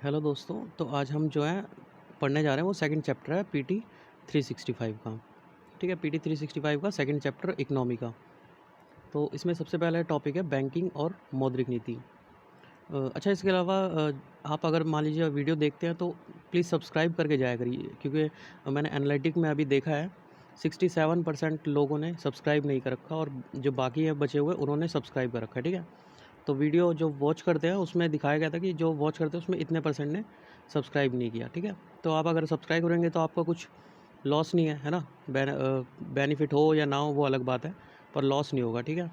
Hello दोस्तों। तो आज हम जो है पढ़ने जा रहे हैं वो सेकंड चैप्टर है पीटी 365 का। ठीक है, पीटी 365 का सेकंड चैप्टर इकोनॉमी का। तो इसमें सबसे पहला टॉपिक है बैंकिंग और मौद्रिक नीति। अच्छा, इसके अलावा आप अगर मान लीजिए वीडियो देखते हैं तो प्लीज़ सब्सक्राइब करके जाया करिए, क्योंकि मैंने एनालिटिक में अभी देखा है 67% लोगों ने सब्सक्राइब नहीं कर रखा और जो बाकी है बचे हुए उन्होंने सब्सक्राइब कर रखा है। ठीक है, तो वीडियो जो वॉच करते हैं उसमें दिखाया गया था कि जो वॉच करते हैं उसमें इतने परसेंट ने सब्सक्राइब नहीं किया। ठीक है, तो आप अगर सब्सक्राइब करेंगे तो आपका कुछ लॉस नहीं है ना। बेनिफिट हो या ना हो वो अलग बात है, पर लॉस नहीं होगा। ठीक है,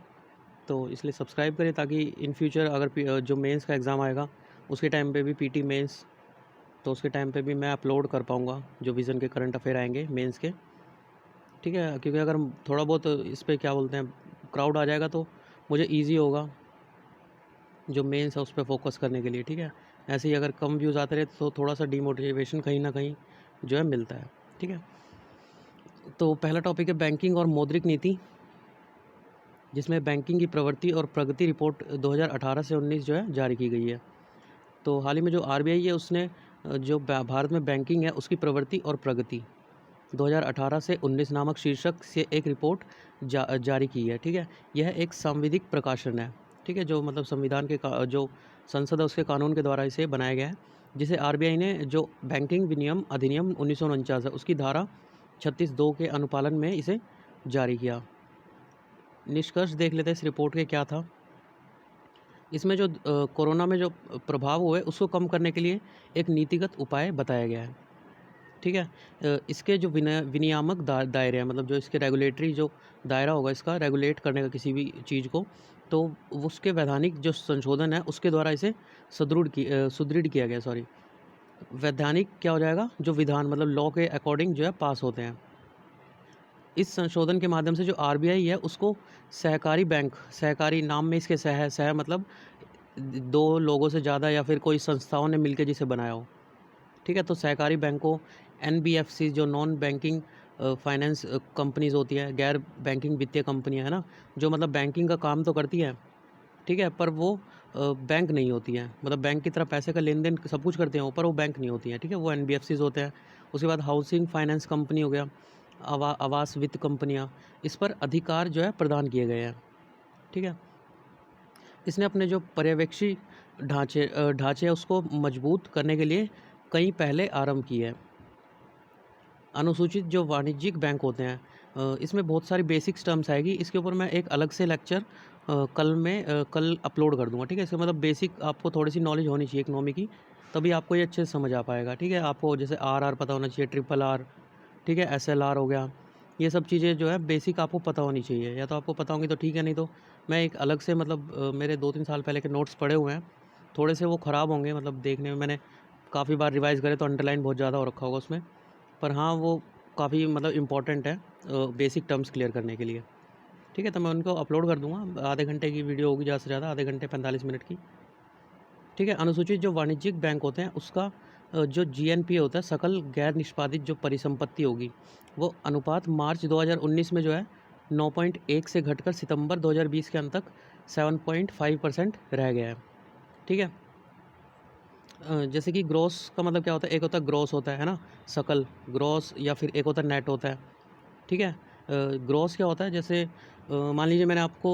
तो इसलिए सब्सक्राइब करें ताकि इन फ्यूचर अगर जो मेंस का एग्ज़ाम आएगा उसके टाइम पे भी पीटी मेंस, तो उसके टाइम पे भी मैं अपलोड कर पाऊँगा जो विज़न के करंट अफेयर आएंगे मेंस के। ठीक है, क्योंकि अगर थोड़ा बहुत इस पर क्या बोलते हैं क्राउड आ जाएगा तो मुझे ईजी होगा जो मेंस है उस पे फ़ोकस करने के लिए। ठीक है, ऐसे ही अगर कम व्यूज़ आते रहे तो थोड़ा सा डीमोटिवेशन कहीं ना कहीं जो है मिलता है। ठीक है, तो पहला टॉपिक है बैंकिंग और मौद्रिक नीति, जिसमें बैंकिंग की प्रवृत्ति और प्रगति रिपोर्ट 2018 से 19 जो है जारी की गई है। तो हाल ही में जो आरबीआई है उसने जो भारत में बैंकिंग है उसकी प्रवृत्ति और प्रगति 2018 से 19 नामक शीर्षक से एक रिपोर्ट जारी की है। ठीक है, यह एक सांविधिक प्रकाशन है। ठीक है, जो मतलब संविधान के जो संसद है उसके कानून के द्वारा इसे बनाया गया है, जिसे आरबीआई ने जो बैंकिंग विनियम अधिनियम 1949 है उसकी धारा 36(2) के अनुपालन में इसे जारी किया। निष्कर्ष देख लेते हैं इस रिपोर्ट के क्या था। इसमें जो कोरोना में जो प्रभाव हुए उसको कम करने के लिए एक नीतिगत उपाय बताया गया है। ठीक है, इसके जो विनियामक दायरे हैं, मतलब जो इसके रेगुलेटरी जो दायरा होगा इसका रेगुलेट करने का किसी भी चीज़ को, तो उसके वैधानिक जो संशोधन है उसके द्वारा इसे सुदृढ़ किया गया। सॉरी, वैधानिक क्या हो जाएगा, जो विधान मतलब लॉ के अकॉर्डिंग जो है पास होते हैं। इस संशोधन के माध्यम से जो आरबीआई है उसको सहकारी बैंक, सहकारी नाम में इसके सह मतलब दो लोगों से ज़्यादा या फिर कोई संस्थाओं ने मिलकर जिसे बनाया हो। ठीक है, तो सहकारी बैंकों, एनबीएफसी जो नॉन बैंकिंग फाइनेंस कंपनीज़ होती हैं, गैर बैंकिंग वित्तीय कंपनियां है ना, जो मतलब बैंकिंग का काम तो करती हैं। ठीक है, पर वो बैंक नहीं होती हैं, मतलब बैंक की तरह पैसे का लेन देन सब कुछ करते हैं पर वो बैंक नहीं होती हैं। ठीक है, वो एनबीएफसीज होते हैं। उसके बाद हाउसिंग फाइनेंस कंपनी हो गया, आवास वित्त कंपनियाँ, इस पर अधिकार जो है प्रदान किए गए हैं। ठीक है, इसने अपने जो पर्यवेक्षी ढांचे है उसको मजबूत करने के लिए कई पहले आरंभ की है। अनुसूचित जो वाणिज्यिक बैंक होते हैं, इसमें बहुत सारी बेसिक्स टर्म्स आएगी, इसके ऊपर मैं एक अलग से लेक्चर कल अपलोड कर दूंगा। ठीक है, इसका मतलब बेसिक आपको थोड़ी सी नॉलेज होनी चाहिए इकोनॉमी की, तभी आपको ये अच्छे से समझ आ पाएगा। ठीक है, आपको जैसे आर पता होना चाहिए, ट्रिपल आर, ठीक है, एसएलआर हो गया, ये सब चीज़ें जो है बेसिक आपको पता होनी चाहिए। या तो आपको पता होंगी तो ठीक है, नहीं तो मैं एक अलग से मतलब मेरे 2-3 साल पहले के नोट्स पड़े हुए हैं, थोड़े से वो ख़राब होंगे, मतलब देखने में मैंने काफ़ी बार रिवाइज़ करे तो अंडरलाइन बहुत ज़्यादा हो रखा होगा उसमें, पर हाँ वो काफ़ी मतलब इम्पोर्टेंट है बेसिक टर्म्स क्लियर करने के लिए। ठीक है, तो मैं उनको अपलोड कर दूँगा। आधे घंटे की वीडियो होगी ज़्यादा से ज़्यादा, आधे घंटे 45 मिनट की। ठीक है, अनुसूचित जो वाणिज्यिक बैंक होते हैं उसका जो जीएनपी होता है, सकल गैर निष्पादित जो परिसंपत्ति होगी, वो अनुपात मार्च 2019 में जो है 9.1 से घटकर सितंबर 2020 के अंत तक 7.5% रह गया है। ठीक है, जैसे कि ग्रॉस का मतलब क्या होता है, एक होता है ग्रॉस होता है ना, सकल ग्रॉस, या फिर एक होता है नेट होता है। ठीक है, ग्रॉस क्या होता है, जैसे मान लीजिए मैंने आपको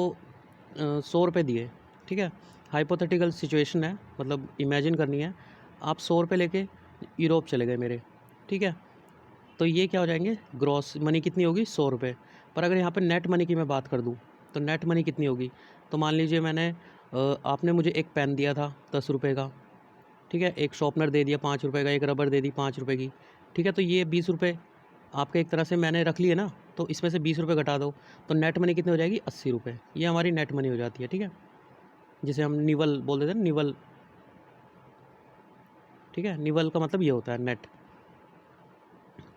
100 रुपये दिए। ठीक है, हाइपोथेटिकल सिचुएशन है, मतलब इमेजिन करनी है, आप 100 रुपये लेके यूरोप चले गए मेरे। ठीक है, तो ये क्या हो जाएंगे, ग्रॉस मनी कितनी होगी, 100 रुपये। पर अगर यहाँ पे नेट मनी की मैं बात कर दूँ तो नेट मनी कितनी होगी, तो मान लीजिए मैंने आपने मुझे एक पेन दिया था 10 रुपये का। ठीक है, एक शॉर्पनर दे दिया 5 रुपये का, एक रबर दे दी 5 रुपये की। ठीक है, तो ये 20 रुपये आपके एक तरह से मैंने रख लिए ना, तो इसमें से 20 रुपये घटा दो तो नेट मनी कितनी हो जाएगी, 80 रुपये। ये हमारी नेट मनी हो जाती है। ठीक है, जिसे हम निवल बोल देते हैं, निवल। ठीक है, निवल का मतलब ये होता है नेट।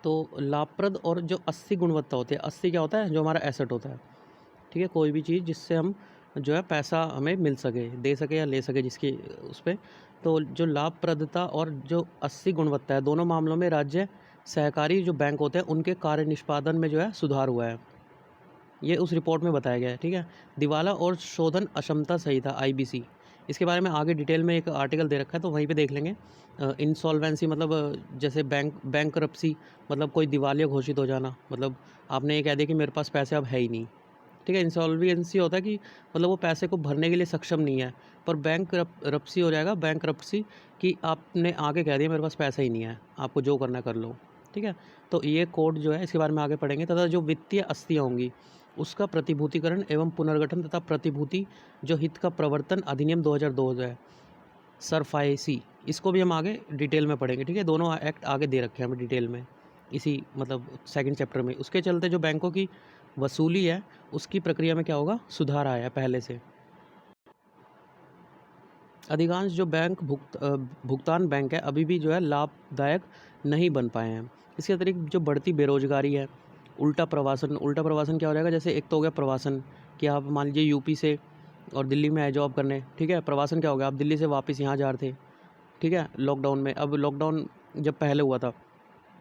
तो लाभप्रद और जो 80 गुणवत्ता होती है, 80 क्या होता है, जो हमारा एसेट होता है। ठीक है, कोई भी चीज़ जिससे हम जो है पैसा हमें मिल सके, दे सके या ले सके जिसकी उस पर, तो जो लाभप्रदता और जो 80 गुणवत्ता है, दोनों मामलों में राज्य सहकारी जो बैंक होते हैं उनके कार्य निष्पादन में जो है सुधार हुआ है। ये उस रिपोर्ट में बताया गया है। ठीक है, दिवाला और शोधन अक्षमता संहिता आईबीसी, इसके बारे में आगे डिटेल में एक आर्टिकल दे रखा है, तो वहीं पे देख लेंगे। इंसॉल्वेंसी मतलब जैसे बैंकरप्सी मतलब कोई दिवालिया घोषित हो जाना, मतलब आपने ये कह दिया कि मेरे पास पैसे अब है ही नहीं, ठीक है। इंसॉल्वेंसी होता है कि मतलब वो पैसे को भरने के लिए सक्षम नहीं है, पर बैंकरप्सी हो जाएगा बैंकरप्सी कि आपने आगे कह दिया मेरे पास पैसा ही नहीं है, आपको जो करना कर लो, ठीक है। तो ये कोड जो है इसके बारे में आगे पढ़ेंगे। तथा जो वित्तीय अस्थियाँ होंगी उसका प्रतिभूतिकरण एवं पुनर्गठन तथा प्रतिभूति जो हित का प्रवर्तन अधिनियम 2002 है, सरफाइसी, इसको भी हम आगे डिटेल में पढ़ेंगे, ठीक है। दोनों एक्ट आगे दे रखे हैं हमें डिटेल में इसी मतलब सेकंड चैप्टर में। उसके चलते जो बैंकों की वसूली है उसकी प्रक्रिया में क्या होगा, सुधार आया है पहले से। अधिकांश जो भुगतान बैंक है अभी भी जो है लाभदायक नहीं बन पाए हैं। इसके अतिरिक्त जो बढ़ती बेरोजगारी है, उल्टा प्रवासन क्या हो जाएगा, जैसे एक तो हो गया प्रवासन कि आप मान लीजिए यूपी से और दिल्ली में आए जॉब करने, ठीक है। प्रवासन क्या हो गया, आप दिल्ली से वापस यहाँ जा रहे थे, ठीक है, लॉकडाउन में। अब लॉकडाउन जब पहले हुआ था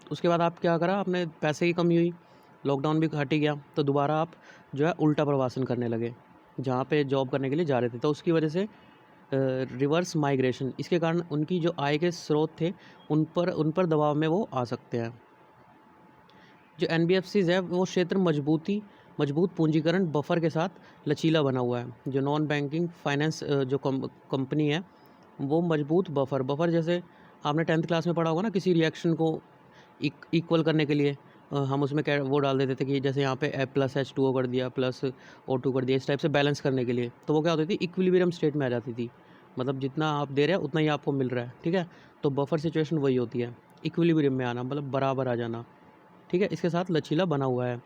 उसके बाद आप क्या करा, आपने पैसे की कमी हुई, लॉकडाउन भी हट ही गया, तो दोबारा आप जो है उल्टा प्रवासन करने लगे जहाँ पे जॉब करने के लिए जा रहे थे। तो उसकी वजह से रिवर्स माइग्रेशन, इसके कारण उनकी जो आय के स्रोत थे उन पर दबाव में वो आ सकते हैं। जो एनबीएफसीज है वो क्षेत्र मजबूत पूंजीकरण बफर के साथ लचीला बना हुआ है। जो नॉन बैंकिंग फाइनेंस जो कंपनी है वो मजबूत बफर जैसे आपने 10th क्लास में पढ़ा होगा ना, किसी रिएक्शन को इक्वल करने के लिए हम उसमें क्या वो डाल देते थे कि जैसे यहाँ पे H2O कर दिया +O2 कर दिया, इस टाइप से बैलेंस करने के लिए। तो वो क्या होती थी, इक्विलिब्रियम स्टेट में आ जाती थी, मतलब जितना आप दे रहे हैं उतना ही आपको मिल रहा है, ठीक है। तो बफर सिचुएशन वही होती है, इक्विलिब्रियम में आना मतलब बराबर आ जाना, ठीक है। इसके साथ लचीला बना हुआ है।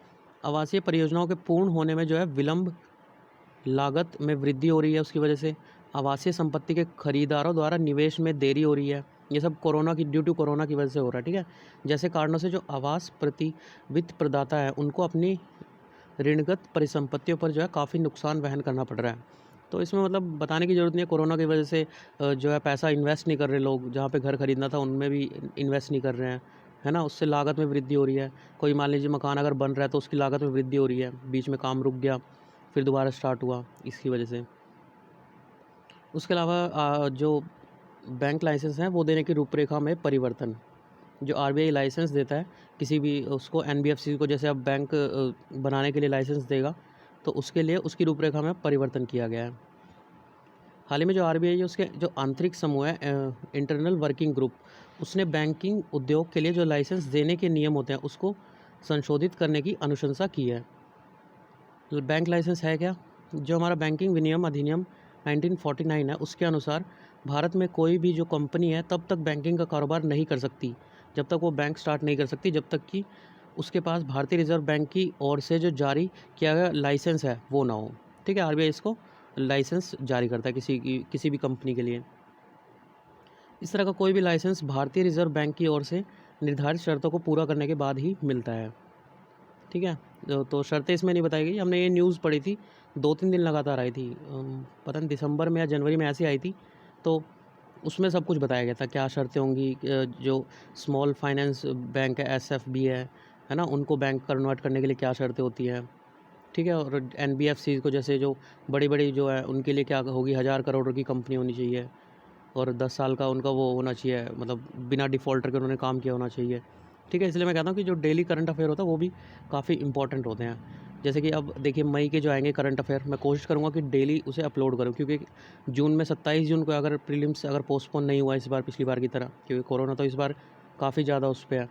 आवासीय परियोजनाओं के पूर्ण होने में जो है विलंब, लागत में वृद्धि हो रही है उसकी वजह से, आवासीय संपत्ति के खरीदारों द्वारा निवेश में देरी हो रही है। ये सब ड्यू टू कोरोना की वजह से हो रहा है, ठीक है। जैसे कारणों से जो वित्त प्रदाता है उनको अपनी ऋणगत परिसंपत्तियों पर जो है काफ़ी नुकसान वहन करना पड़ रहा है। तो इसमें मतलब बताने की ज़रूरत नहीं है, कोरोना की वजह से जो है पैसा इन्वेस्ट नहीं कर रहे लोग, जहाँ पे घर खरीदना था उनमें भी इन्वेस्ट नहीं कर रहे हैं, है ना। उससे लागत में वृद्धि हो रही है। कोई मान लीजिए मकान अगर बन रहा है तो उसकी लागत में वृद्धि हो रही है, बीच में काम रुक गया फिर दोबारा स्टार्ट हुआ इसकी वजह से। उसके अलावा जो बैंक लाइसेंस हैं वो देने की रूपरेखा में परिवर्तन, जो आरबीआई लाइसेंस देता है किसी भी उसको, एनबीएफसी को जैसे अब बैंक बनाने के लिए लाइसेंस देगा तो उसके लिए उसकी रूपरेखा में परिवर्तन किया गया है। हाल ही में जो आरबीआई है उसके जो आंतरिक समूह है, इंटरनल वर्किंग ग्रुप, उसने बैंकिंग उद्योग के लिए जो लाइसेंस देने के नियम होते हैं उसको संशोधित करने की अनुशंसा की है। बैंक लाइसेंस है क्या, जो हमारा बैंकिंग विनियम अधिनियम 1949 है उसके अनुसार भारत में कोई भी जो कंपनी है तब तक बैंकिंग का कारोबार नहीं कर सकती जब तक वो बैंक स्टार्ट नहीं कर सकती, जब तक कि उसके पास भारतीय रिजर्व बैंक की ओर से जो जारी किया गया लाइसेंस है वो ना हो, ठीक है। आरबीआई इसको लाइसेंस जारी करता है किसी भी कंपनी के लिए। इस तरह का कोई भी लाइसेंस भारतीय रिजर्व बैंक की ओर से निर्धारित शर्तों को पूरा करने के बाद ही मिलता है, ठीक है। तो शर्तें इसमें नहीं बताई गई, हमने ये न्यूज़ पढ़ी थी, 2-3 दिन लगातार आई थी, पता नहीं दिसंबर में या जनवरी में ऐसी आई थी। तो उसमें सब कुछ बताया गया था क्या शर्तें होंगी, जो स्मॉल फाइनेंस बैंक है एसएफबी है ना, उनको बैंक कन्वर्ट करने के लिए क्या शर्तें होती हैं, ठीक है। और एनबीएफसी को जैसे जो बड़ी बड़ी जो है उनके लिए क्या होगी, 1000 करोड़ की कंपनी होनी चाहिए और 10 साल का उनका वो होना चाहिए, मतलब बिना डिफ़ॉल्टर के उन्होंने काम किया होना चाहिए, ठीक है। इसलिए मैं कहता हूँ कि जो डेली करंट अफेयर होता है वो भी काफ़ी इंपॉर्टेंट होते हैं। जैसे कि अब देखिए मई के जो आएंगे करंट अफेयर, मैं कोशिश करूँगा कि डेली उसे अपलोड करूँ, क्योंकि जून में 27 जून को अगर प्रीलिम्स अगर पोस्टपोन नहीं हुआ इस बार पिछली बार की तरह, क्योंकि कोरोना तो इस बार काफ़ी ज़्यादा उस पर है,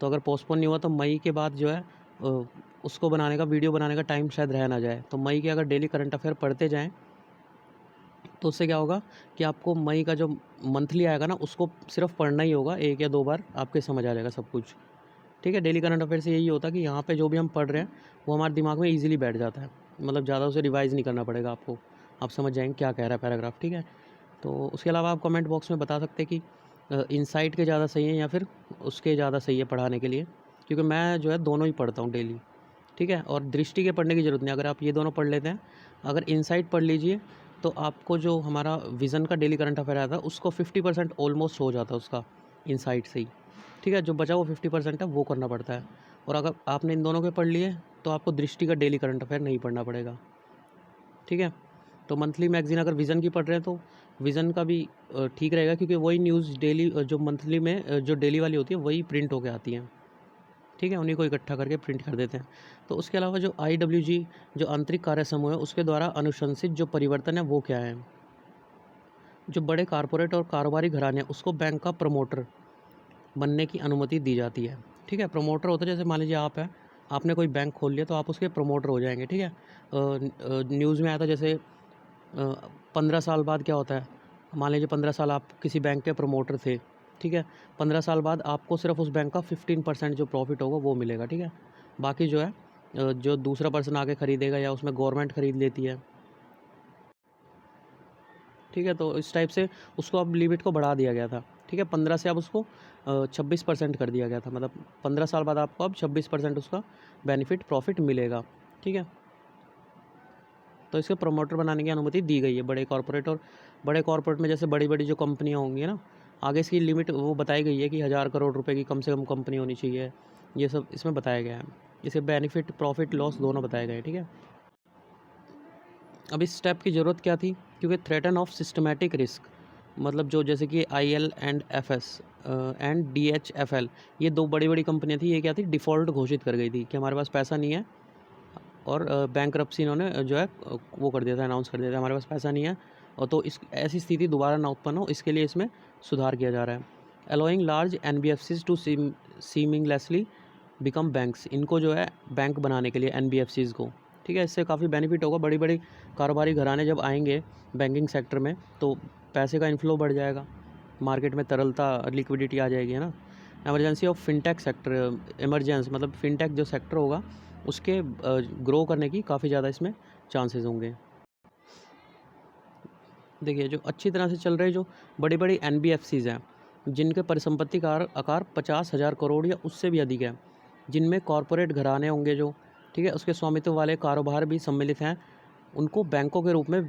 तो अगर पोस्टपोन नहीं हुआ तो मई के बाद जो है उसको बनाने का, वीडियो बनाने का टाइम शायद रह ना जाए। तो मई के अगर डेली करंट अफेयर पढ़ते जाएँ तो उससे क्या होगा कि आपको मई का जो मंथली आएगा ना उसको सिर्फ पढ़ना ही होगा, 1 या 2 बार आपके समझ आ जाएगा सब कुछ, ठीक है। डेली करंट अफेयर से यही होता है कि यहाँ पे जो भी हम पढ़ रहे हैं वो हमारे दिमाग में ईजिली बैठ जाता है, मतलब ज़्यादा उसे रिवाइज़ नहीं करना पड़ेगा आपको, आप समझ जाएंगे क्या कह रहा है पैराग्राफ, ठीक है। तो उसके अलावा आप कमेंट बॉक्स में बता सकते हैं कि इनसाइट के ज़्यादा सही है या फिर उसके ज़्यादा सही है पढ़ाने के लिए, क्योंकि मैं जो है दोनों ही पढ़ता हूँ डेली, ठीक है। और दृष्टि के पढ़ने की ज़रूरत नहीं, अगर आप ये दोनों पढ़ लेते हैं, अगर इनसाइट पढ़ लीजिए तो आपको जो हमारा विज़न का डेली करंट अफेयर आता है उसको 50% ऑलमोस्ट हो जाता है उसका इनसाइट से ही, ठीक है। जो बचा वो 50% है वो करना पड़ता है। और अगर आपने इन दोनों के पढ़ लिए तो आपको दृष्टि का डेली करंट अफेयर नहीं पढ़ना पड़ेगा, ठीक है। तो मंथली मैगज़ीन अगर विज़न की पढ़ रहे हैं तो विज़न का भी ठीक रहेगा, क्योंकि वही न्यूज़ डेली जो मंथली में जो डेली वाली होती है वही प्रिंट होके आती हैं, ठीक है, उन्हीं को इकट्ठा करके प्रिंट कर देते हैं। तो उसके अलावा जो IWG जो आंतरिक कार्य समूह है उसके द्वारा अनुशंसित जो परिवर्तन है वो क्या है? जो बड़े कॉर्पोरेट और कारोबारी घराने हैं उसको बैंक का प्रमोटर बनने की अनुमति दी जाती है, ठीक है। प्रमोटर होता है, जैसे मान लीजिए आप हैं, आपने कोई बैंक खोल लिया तो आप उसके प्रमोटर हो जाएंगे, ठीक है। न्यूज़ में आया था जैसे 15 साल बाद क्या होता है, मान लीजिए 15 साल आप किसी बैंक के प्रमोटर थे, ठीक है। 15 साल बाद आपको सिर्फ उस बैंक का 15% जो प्रॉफिट होगा वो मिलेगा, ठीक है। बाकी जो है जो दूसरा पर्सन आके ख़रीदेगा या उसमें गवर्नमेंट ख़रीद लेती है, ठीक है। तो इस टाइप से उसको अब लिमिट को बढ़ा दिया गया था, ठीक है। 15 से अब उसको 26% कर दिया गया था, मतलब 15 साल बाद आपको अब 26% उसका बेनिफिट प्रॉफिट मिलेगा, ठीक है। तो इसके प्रमोटर बनाने की अनुमति दी गई है बड़े कॉर्पोरेट, और बड़े कॉर्पोरेट में जैसे बड़ी बड़ी जो कंपनियां होंगी ना, आगे इसकी लिमिट वो बताई गई है कि 1000 करोड़ रुपए की कम से कम कंपनी होनी चाहिए, ये सब इसमें बताया गया है। इसे बेनिफिट प्रॉफिट लॉस दोनों बताए गए हैं, ठीक है। अब इस स्टेप की ज़रूरत क्या थी, क्योंकि थ्रेटन ऑफ सिस्टमेटिक रिस्क, मतलब जो जैसे कि IL&FS एंड DHFL, ये दो बड़ी बड़ी कंपनियां थी, ये क्या थी, डिफ़ॉल्ट घोषित कर गई थी कि हमारे पास पैसा नहीं है, और बैंकरप्सी इन्होंने जो है वो कर दिया था, अनाउंस कर दिया था हमारे पास पैसा नहीं है, और तो इस ऐसी स्थिति दोबारा ना उत्पन्न हो इसके लिए इसमें सुधार किया जा रहा है। Allowing large NBFCs to seamlessly become banks, इनको जो है बैंक बनाने के लिए NBFCs को, ठीक है। इससे काफ़ी बेनिफिट होगा, बड़ी बड़ी कारोबारी घराने जब आएंगे बैंकिंग सेक्टर में तो पैसे का इन्फ्लो बढ़ जाएगा, मार्केट में तरलता लिक्विडिटी आ जाएगी, है ना। Emergency of fintech sector, emergence मतलब फिनटेक जो सेक्टर होगा उसके ग्रो करने की काफ़ी ज़्यादा इसमें चांसेस होंगे। देखिए जो अच्छी तरह से चल रहे जो बड़ी बड़ी NBFCs हैं, जिनके परिसंपत्ति का आकार 50,000 करोड़ या उससे भी अधिक है, जिनमें कॉरपोरेट घराने होंगे जो, ठीक है, उसके स्वामित्व वाले कारोबार भी सम्मिलित हैं, उनको बैंकों के रूप में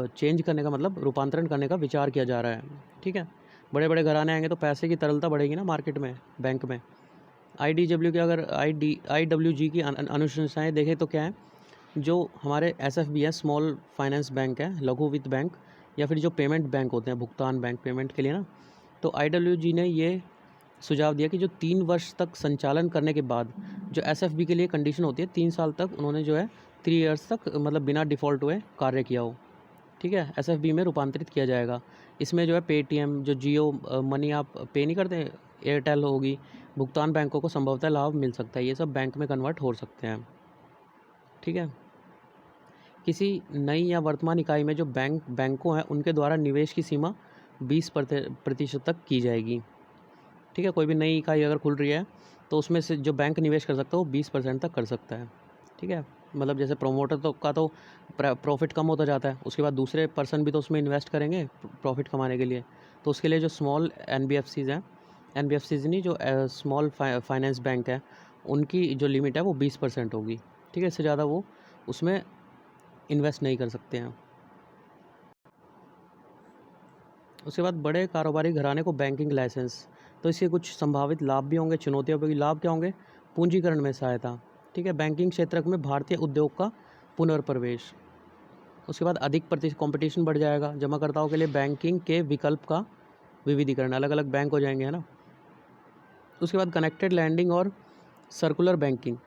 चेंज करने का मतलब रूपांतरण करने का विचार किया जा रहा है, ठीक है। बड़े बड़े घराने आएंगे तो पैसे की तरलता बढ़ेगी ना मार्केट में, बैंक में। IDW की अगर IWG की अनुशंसाएँ देखें तो क्या है, जो हमारे SFB है, स्मॉल फाइनेंस बैंक है, लघु वित्त बैंक, या फिर जो पेमेंट बैंक होते हैं, भुगतान बैंक पेमेंट के लिए ना, तो IWG ने ये सुझाव दिया कि जो 3 वर्ष तक संचालन करने के बाद जो SFB के लिए कंडीशन होती है 3 साल तक उन्होंने जो है 3 ईयर्स तक मतलब बिना डिफ़ॉल्ट हुए कार्य किया हो, ठीक है, SFB में रूपांतरित किया जाएगा। इसमें जो है पेटीएम, जो जियो मनी आप पे नहीं करते, एयरटेल होगी, भुगतान बैंकों को संभवतः लाभ मिल सकता है, ये सब बैंक में कन्वर्ट हो सकते हैं, ठीक है। किसी नई या वर्तमान इकाई में जो बैंकों हैं उनके द्वारा निवेश की सीमा 20% तक की जाएगी, ठीक है। कोई भी नई इकाई अगर खुल रही है तो उसमें से जो बैंक निवेश कर सकता है वो 20% तक कर सकता है, ठीक है। मतलब जैसे प्रोमोटर तो प्रॉफिट कम होता जाता है, उसके बाद दूसरे पर्सन भी तो उसमें इन्वेस्ट करेंगे प्रॉफिट कमाने के लिए, तो उसके लिए जो स्मॉल NBFCs हैं, NBFCs नहीं, जो स्मॉल फाइनेंस बैंक है, उनकी जो लिमिट है वो 20% होगी, ठीक है। इससे ज़्यादा वो उसमें इन्वेस्ट नहीं कर सकते हैं। उसके बाद बड़े कारोबारी घराने को बैंकिंग लाइसेंस, तो इसके कुछ संभावित लाभ भी होंगे, चुनौतियाँ भी। लाभ क्या होंगे, पूंजीकरण में सहायता, ठीक है, बैंकिंग क्षेत्र में भारतीय उद्योग का पुनर्प्रवेश। उसके बाद अधिक कंपटीशन बढ़ जाएगा, जमाकर्ताओं के लिए बैंकिंग के विकल्प का विविधीकरण, अलग अलग बैंक हो जाएंगे, है ना। उसके बाद कनेक्टेड लैंडिंग और सर्कुलर बैंकिंग,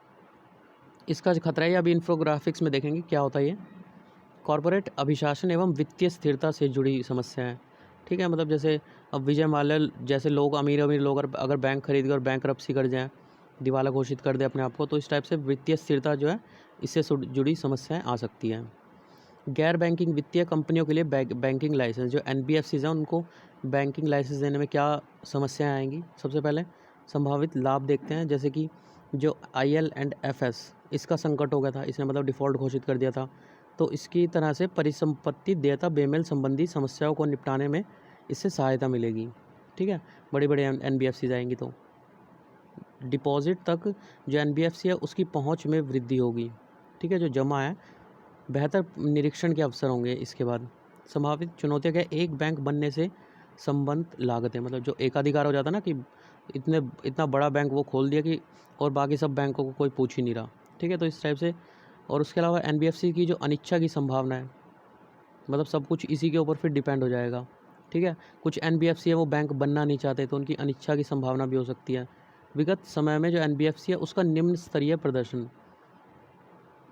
इसका खतरा है, अभी इन्फोग्राफिक्स में देखेंगे क्या होता है ये। कॉरपोरेट अभिशासन एवं वित्तीय स्थिरता से जुड़ी समस्या है, ठीक है। मतलब जैसे अब विजय माल्या जैसे लोग, अमीर अमीर लोग अगर बैंक खरीद कर बैंकरप्सी कर जाएँ, दिवाला घोषित कर दे अपने आप को, तो इस टाइप से वित्तीय स्थिरता जो है इससे जुड़ी समस्याएं आ सकती हैं। गैर बैंकिंग वित्तीय कंपनियों के लिए बैंकिंग लाइसेंस, जो NBFCs हैं उनको बैंकिंग लाइसेंस देने में क्या समस्याएं आएंगी। सबसे पहले संभावित लाभ देखते हैं, जैसे कि जो IL&FS इसका संकट हो गया था, इसने मतलब डिफ़ॉल्ट घोषित कर दिया था, तो इसकी तरह से परिसंपत्ति देयता बेमेल संबंधी समस्याओं को निपटाने में इससे सहायता मिलेगी, ठीक है। बड़ी बड़ी NBFCs आएंगी तो डिपॉजिट तक जो NBFC है उसकी पहुंच में वृद्धि होगी, ठीक है। जो जमा है, बेहतर निरीक्षण के अवसर होंगे। इसके बाद संभावित चुनौतियाँ क्या, एक बैंक बनने से संबंध लागतें, मतलब जो एकाधिकार हो जाता ना कि इतना बड़ा बैंक वो खोल दिया कि और बाकी सब बैंकों को कोई पूछ ही नहीं रहा, ठीक है। तो इस टाइप से, और उसके अलावा NBFC की जो अनिच्छा की संभावना है, मतलब सब कुछ इसी के ऊपर फिर डिपेंड हो जाएगा। ठीक है, कुछ एनबीएफसी है वो बैंक बनना नहीं चाहते, तो उनकी अनिच्छा की संभावना भी हो सकती है। विगत समय में जो एनबीएफसी है उसका निम्न स्तरीय प्रदर्शन,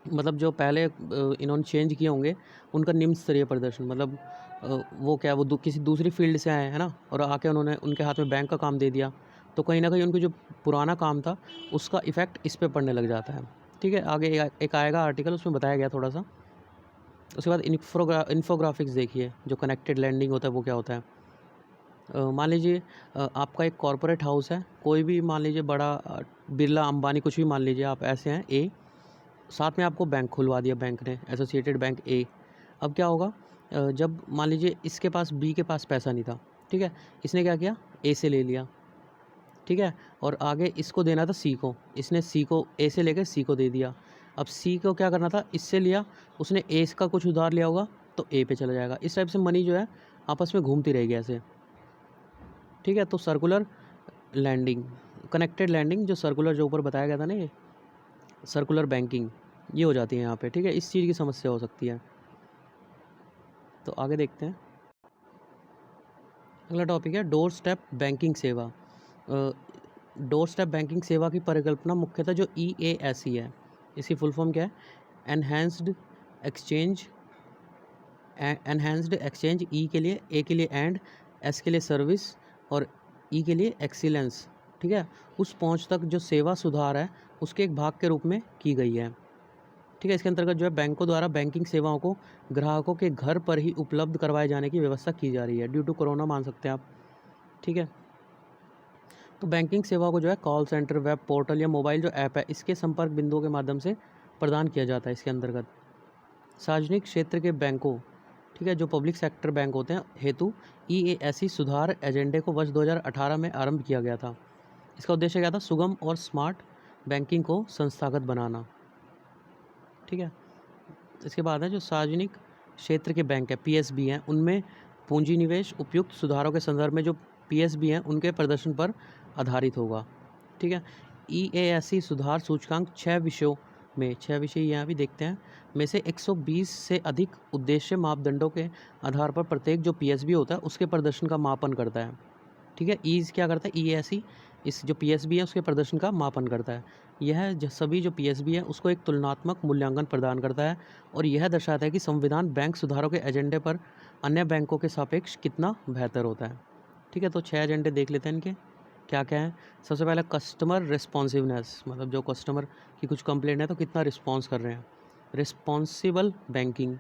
मतलब जो पहले इन्होंने चेंज किए होंगे उनका निम्न स्तरीय प्रदर्शन, मतलब वो क्या, वो किसी दूसरी फील्ड से आए हैं ना, और आके उन्होंने उनके हाथ में बैंक का काम दे दिया, तो कहीं ना कहीं उनको जो पुराना काम था उसका इफ़ेक्ट इस पे पड़ने लग जाता है। ठीक है, आगे एक आएगा आर्टिकल, उसमें बताया गया थोड़ा सा। उसके बाद इन्फोग्राफिक्स देखिए, जो कनेक्टेड लैंडिंग होता है वो क्या होता है। मान लीजिए आपका एक कॉरपोरेट हाउस है, कोई भी मान लीजिए बड़ा बिरला अंबानी कुछ भी मान लीजिए आप ऐसे हैं ए, साथ में आपको बैंक खुलवा दिया बैंक ने, एसोसिएटेड बैंक ए। अब क्या होगा, जब मान लीजिए इसके पास बी के पास पैसा नहीं था, ठीक है, इसने क्या किया, ए से ले लिया, ठीक है, और आगे इसको देना था सी को, इसने सी को ए से लेकर सी को दे दिया। अब सी को क्या करना था, इससे लिया, उसने ए का कुछ उधार लिया होगा तो ए पे चला जाएगा। इस टाइप से मनी जो है आपस में घूमती रहेगी ऐसे। ठीक है, तो सर्कुलर लैंडिंग, कनेक्टेड लैंडिंग, जो सर्कुलर जो ऊपर बताया गया था ना, ये सर्कुलर बैंकिंग, ये हो जाती है यहाँ पे। ठीक है, इस चीज़ की समस्या हो सकती है। तो आगे देखते हैं, अगला टॉपिक है डोर स्टेप बैंकिंग सेवा। डोर स्टेप बैंकिंग सेवा की परिकल्पना मुख्यतः जो EASE है, इसकी फुल फॉर्म क्या है, एनहेंस्ड एक्सचेंज, एनहेंस्ड एक्सचेंज, ई के लिए, ए के लिए एंड, एस के लिए सर्विस, और ई के लिए एक्सीलेंस। ठीक है, उस पहुंच तक जो सेवा सुधार है उसके एक भाग के रूप में की गई है। ठीक है, इसके अंतर्गत जो है बैंकों द्वारा बैंकिंग सेवाओं को ग्राहकों के घर पर ही उपलब्ध करवाए जाने की व्यवस्था की जा रही है, ड्यू टू कोरोना मान सकते हैं आप। ठीक है, तो बैंकिंग सेवा को जो है कॉल सेंटर, वेब पोर्टल या मोबाइल जो ऐप है इसके संपर्क बिंदुओं के माध्यम से प्रदान किया जाता है। इसके अंतर्गत सार्वजनिक क्षेत्र के बैंकों, ठीक है, जो पब्लिक सेक्टर बैंक होते हैं हेतु EASE सुधार एजेंडे को वर्ष 2018 में आरंभ किया गया था। इसका उद्देश्य क्या था, सुगम और स्मार्ट बैंकिंग को संस्थागत बनाना। ठीक है, इसके बाद है जो सार्वजनिक क्षेत्र के बैंक है PSB हैं, उनमें पूंजी निवेश उपयुक्त सुधारों के संदर्भ में जो PSB हैं उनके प्रदर्शन पर आधारित होगा। ठीक है, EASE सुधार सूचकांक 6 विषयों में, 6 विषय यहाँ भी देखते हैं, में से 120 से अधिक उद्देश्य मापदंडों के आधार पर प्रत्येक जो PSB होता है उसके प्रदर्शन का मापन करता है। ठीक है, ईज क्या करता है, EASE इस जो PSB है उसके प्रदर्शन का मापन करता है। यह सभी जो PSB है उसको एक तुलनात्मक मूल्यांकन प्रदान करता है और यह दर्शाता है कि संविधान बैंक सुधारों के एजेंडे पर अन्य बैंकों के सापेक्ष कितना बेहतर होता है। ठीक है, तो 6 एजेंडे देख लेते हैं इनके क्या क्या है। सबसे पहले कस्टमर रिस्पॉन्सिवनेस, मतलब जो कस्टमर की कुछ कंप्लेंट है तो कितना रिस्पॉन्स कर रहे हैं। रिस्पॉन्सिबल बैंकिंग,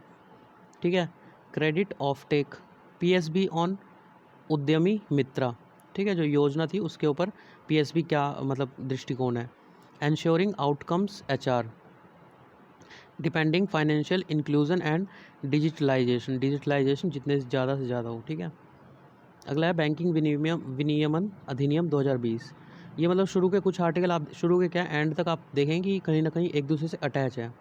ठीक है, credit off take, PSB on Udyami Mitra, ठीक है, जो योजना थी उसके ऊपर PSB क्या मतलब दृष्टिकोण है। Ensuring outcomes HR, depending financial inclusion and digitalisation, digitalisation जितने ज़्यादा से ज़्यादा हो। ठीक है, अगला है बैंकिंग विनियमन अधिनियम 2020। ये मतलब शुरू के कुछ आर्टिकल आप शुरू के क्या एंड तक आप देखेंगे कि कहीं ना कहीं एक दूसरे से अटैच है।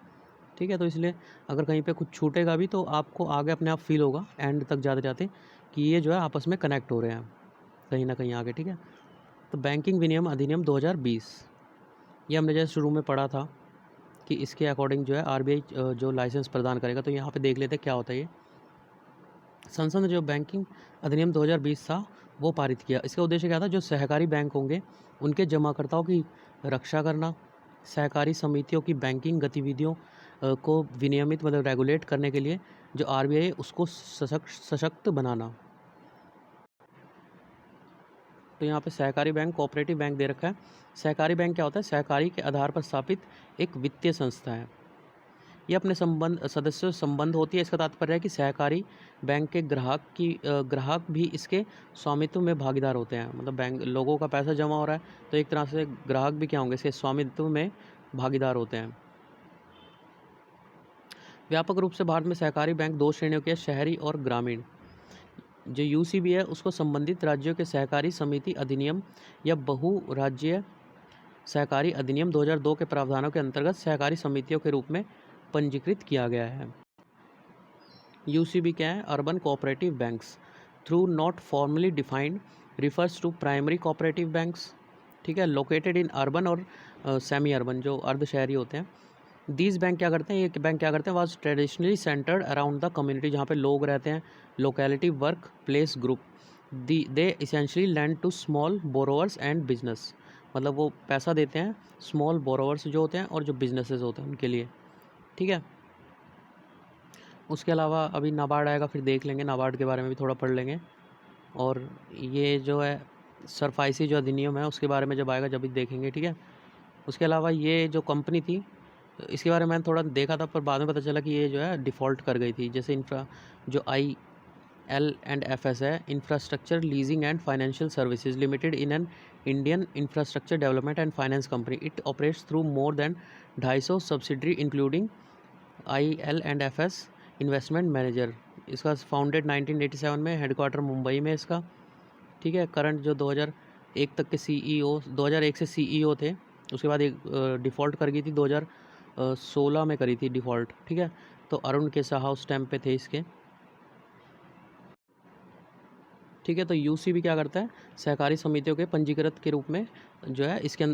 ठीक है, तो इसलिए अगर कहीं पे कुछ छूटेगा भी तो आपको आगे अपने आप फील होगा एंड तक जाते जाते कि ये जो है आपस में कनेक्ट हो रहे हैं कहीं ना कहीं आगे। ठीक है, तो बैंकिंग विनियम अधिनियम 2020, ये हमने जैसे शुरू में पढ़ा था कि इसके अकॉर्डिंग जो है RBI जो लाइसेंस प्रदान करेगा। तो यहाँ पे देख लेते क्या होता है ये। संसद ने जो बैंकिंग अधिनियम 2020 था वो पारित किया। इसका उद्देश्य क्या था, जो सहकारी बैंक होंगे उनके जमाकर्ताओं की रक्षा करना, सहकारी समितियों की बैंकिंग गतिविधियों को विनियमित मतलब रेगुलेट करने के लिए जो RBI है उसको सशक्त बनाना। तो यहाँ पे सहकारी बैंक, कोऑपरेटिव बैंक दे रखा है। सहकारी बैंक क्या होता है, सहकारी के आधार पर स्थापित एक वित्तीय संस्था है। ये अपने सदस्यों से संबंध होती है। इसका तात्पर्य है कि सहकारी बैंक के ग्राहक भी इसके स्वामित्व में भागीदार होते हैं। मतलब बैंक लोगों का पैसा जमा हो रहा है तो एक तरह से ग्राहक भी क्या होंगे, इसके स्वामित्व में भागीदार होते हैं। व्यापक रूप से भारत में सहकारी बैंक 2 श्रेणियों के, शहरी और ग्रामीण। जो UCB है उसको संबंधित राज्यों के सहकारी समिति अधिनियम या बहु राज्यीय सहकारी अधिनियम 2002 के प्रावधानों के अंतर्गत सहकारी समितियों के रूप में पंजीकृत किया गया है। UCB क्या है, urban cooperative banks though not formally defined refers to primary cooperative banks. ठीक है, लोकेटेड इन अर्बन और सेमी अर्बन, जो अर्ध शहरी होते हैं, दीज बैंक क्या करते हैं, ये बैंक क्या करते हैं, was traditionally centred around the community, जहाँ पे लोग रहते हैं, locality, work place, group. They essentially lend to small borrowers and business, मतलब वो पैसा देते हैं स्मॉल बोरोवर्स जो होते हैं और जो बिजनेसेस होते हैं उनके लिए, ठीक है। उसके अलावा अभी नाबार्ड आएगा, फिर देख लेंगे, नाबार्ड के बारे में भी थोड़ा पढ़ लेंगे। और ये जो है सरफाइसी जो अधिनियम है उसके बारे में जब आएगा जब भी देखेंगे, ठीक है। उसके अलावा ये जो कंपनी थी इसके बारे में मैंने थोड़ा देखा था, पर बाद में पता चला कि ये जो है डिफ़ॉल्ट कर गई थी। जैसे जो IL&FS है, infrastructure leasing and financial services limited in an Indian infrastructure development and finance company, it operates through more than 250 subsidiary including IL&FS investment manager. इसका फाउंडेड 1987 में, हेडक्वार्टर मुंबई में इसका, ठीक है। करंट जो 2001 तक के CEO, 2001 से CEO थे, उसके बाद एक डिफ़ॉल्ट कर गई थी, 2016 में करी थी डिफ़ॉल्ट, ठीक है। तो अरुण के साहा उस टाइम पे थे इसके, ठीक है। तो UCB क्या करता है, सहकारी समितियों के पंजीकृत के रूप में जो है इसके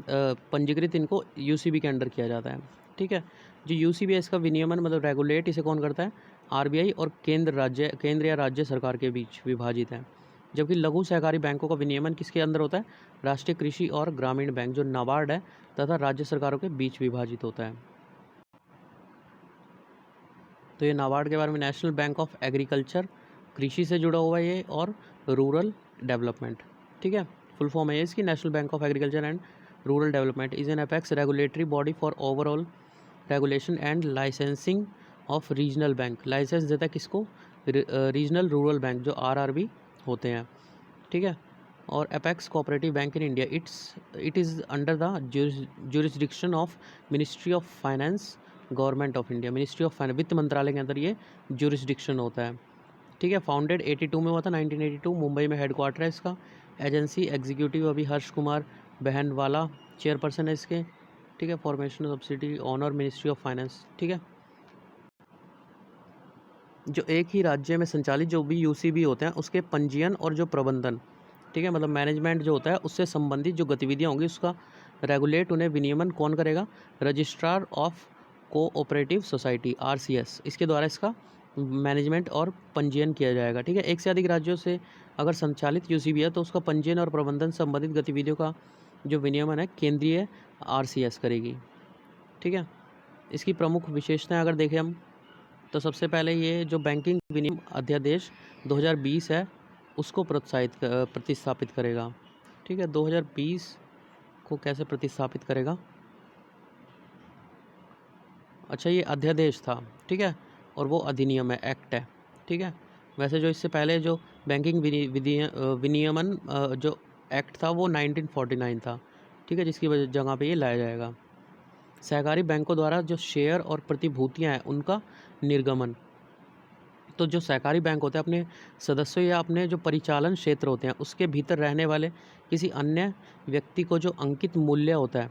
पंजीकृत इनको UCB के अंडर किया जाता है, ठीक है। जो UCB है इसका विनियमन मतलब रेगुलेट इसे कौन करता है, RBI और केंद्र या राज्य सरकार के बीच विभाजित है। जबकि लघु सहकारी बैंकों का विनियमन किसके अंदर होता है, राष्ट्रीय कृषि और ग्रामीण बैंक जो नाबार्ड है तथा राज्य सरकारों के बीच विभाजित होता है। तो ये नाबार्ड के बारे में, नेशनल बैंक ऑफ एग्रीकल्चर, कृषि से जुड़ा हुआ है ये, और रूरल डेवलपमेंट, ठीक है। फुल फॉर्म है इसकी, national bank of agriculture and rural development is an apex regulatory body for overall regulation and licensing of regional bank. Licence देता है किसको, रीजनल रूरल बैंक जो RRB होते हैं, ठीक है। और apex cooperative bank in India, it is under the jurisdiction of ministry of finance, government of India. Ministry of finance, वित्त मंत्रालय के अंदर ये जुरिस्डिक्शन होता है, ठीक है। फाउंडेड 82 में हुआ था, 1982, मुंबई में हेडक्वार्टर है इसका। एजेंसी एग्जीक्यूटिव अभी हर्ष कुमार बहनवाला चेयरपर्सन है इसके, ठीक है। Formation subsidy honour ministry of finance, ठीक है। जो एक ही राज्य में संचालित जो भी UCB होते हैं उसके पंजीयन और जो प्रबंधन, ठीक है, मतलब मैनेजमेंट जो होता है उससे संबंधित जो गतिविधियाँ होंगी उसका रेगुलेट, उन्हें विनियमन कौन करेगा, registrar of cooperative society RCS, इसके द्वारा इसका मैनेजमेंट और पंजीयन किया जाएगा, ठीक है। एक से अधिक राज्यों से अगर संचालित UCB है तो उसका पंजीयन और प्रबंधन संबंधित गतिविधियों का जो विनियमन है केंद्रीय RCS करेगी, ठीक है। इसकी प्रमुख विशेषताएं अगर देखें हम तो सबसे पहले ये जो बैंकिंग विनियम अध्यादेश 2020 है उसको प्रतिस्थापित करेगा, ठीक है। 2020 को कैसे प्रतिस्थापित करेगा, अच्छा ये अध्यादेश था, ठीक है, और वो अधिनियम है, एक्ट है, ठीक है। वैसे जो इससे पहले जो बैंकिंग विनियमन जो एक्ट था वो 1949 था, ठीक है, जिसकी वजह जगह पे ये लाया जाएगा। सहकारी बैंकों द्वारा जो शेयर और प्रतिभूतियां हैं उनका निर्गमन, तो जो सहकारी बैंक होते हैं अपने सदस्यों या अपने जो परिचालन क्षेत्र होते हैं उसके भीतर रहने वाले किसी अन्य व्यक्ति को जो अंकित मूल्य होता है,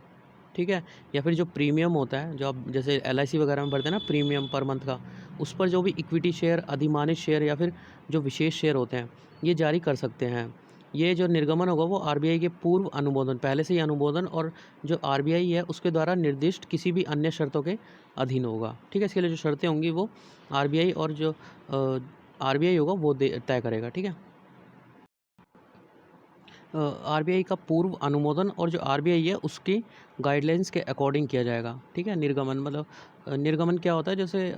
ठीक है, या फिर जो प्रीमियम होता है जो आप जैसे LIC वगैरह में भरते हैं ना प्रीमियम पर मंथ का, उस पर जो भी इक्विटी शेयर, अधिमानित शेयर या फिर जो विशेष शेयर होते हैं ये जारी कर सकते हैं। ये जो निर्गमन होगा वो RBI के पूर्व अनुमोदन, पहले से ही अनुमोदन और जो RBI है उसके द्वारा निर्दिष्ट किसी भी अन्य शर्तों के अधीन होगा, ठीक है। इसके लिए जो शर्तें होंगी वो RBI और जो RBI होगा वो तय करेगा, ठीक है। RBI का पूर्व अनुमोदन और जो RBI है उसकी गाइडलाइंस के अकॉर्डिंग किया जाएगा, ठीक है। निर्गमन मतलब निर्गमन क्या होता है, जैसे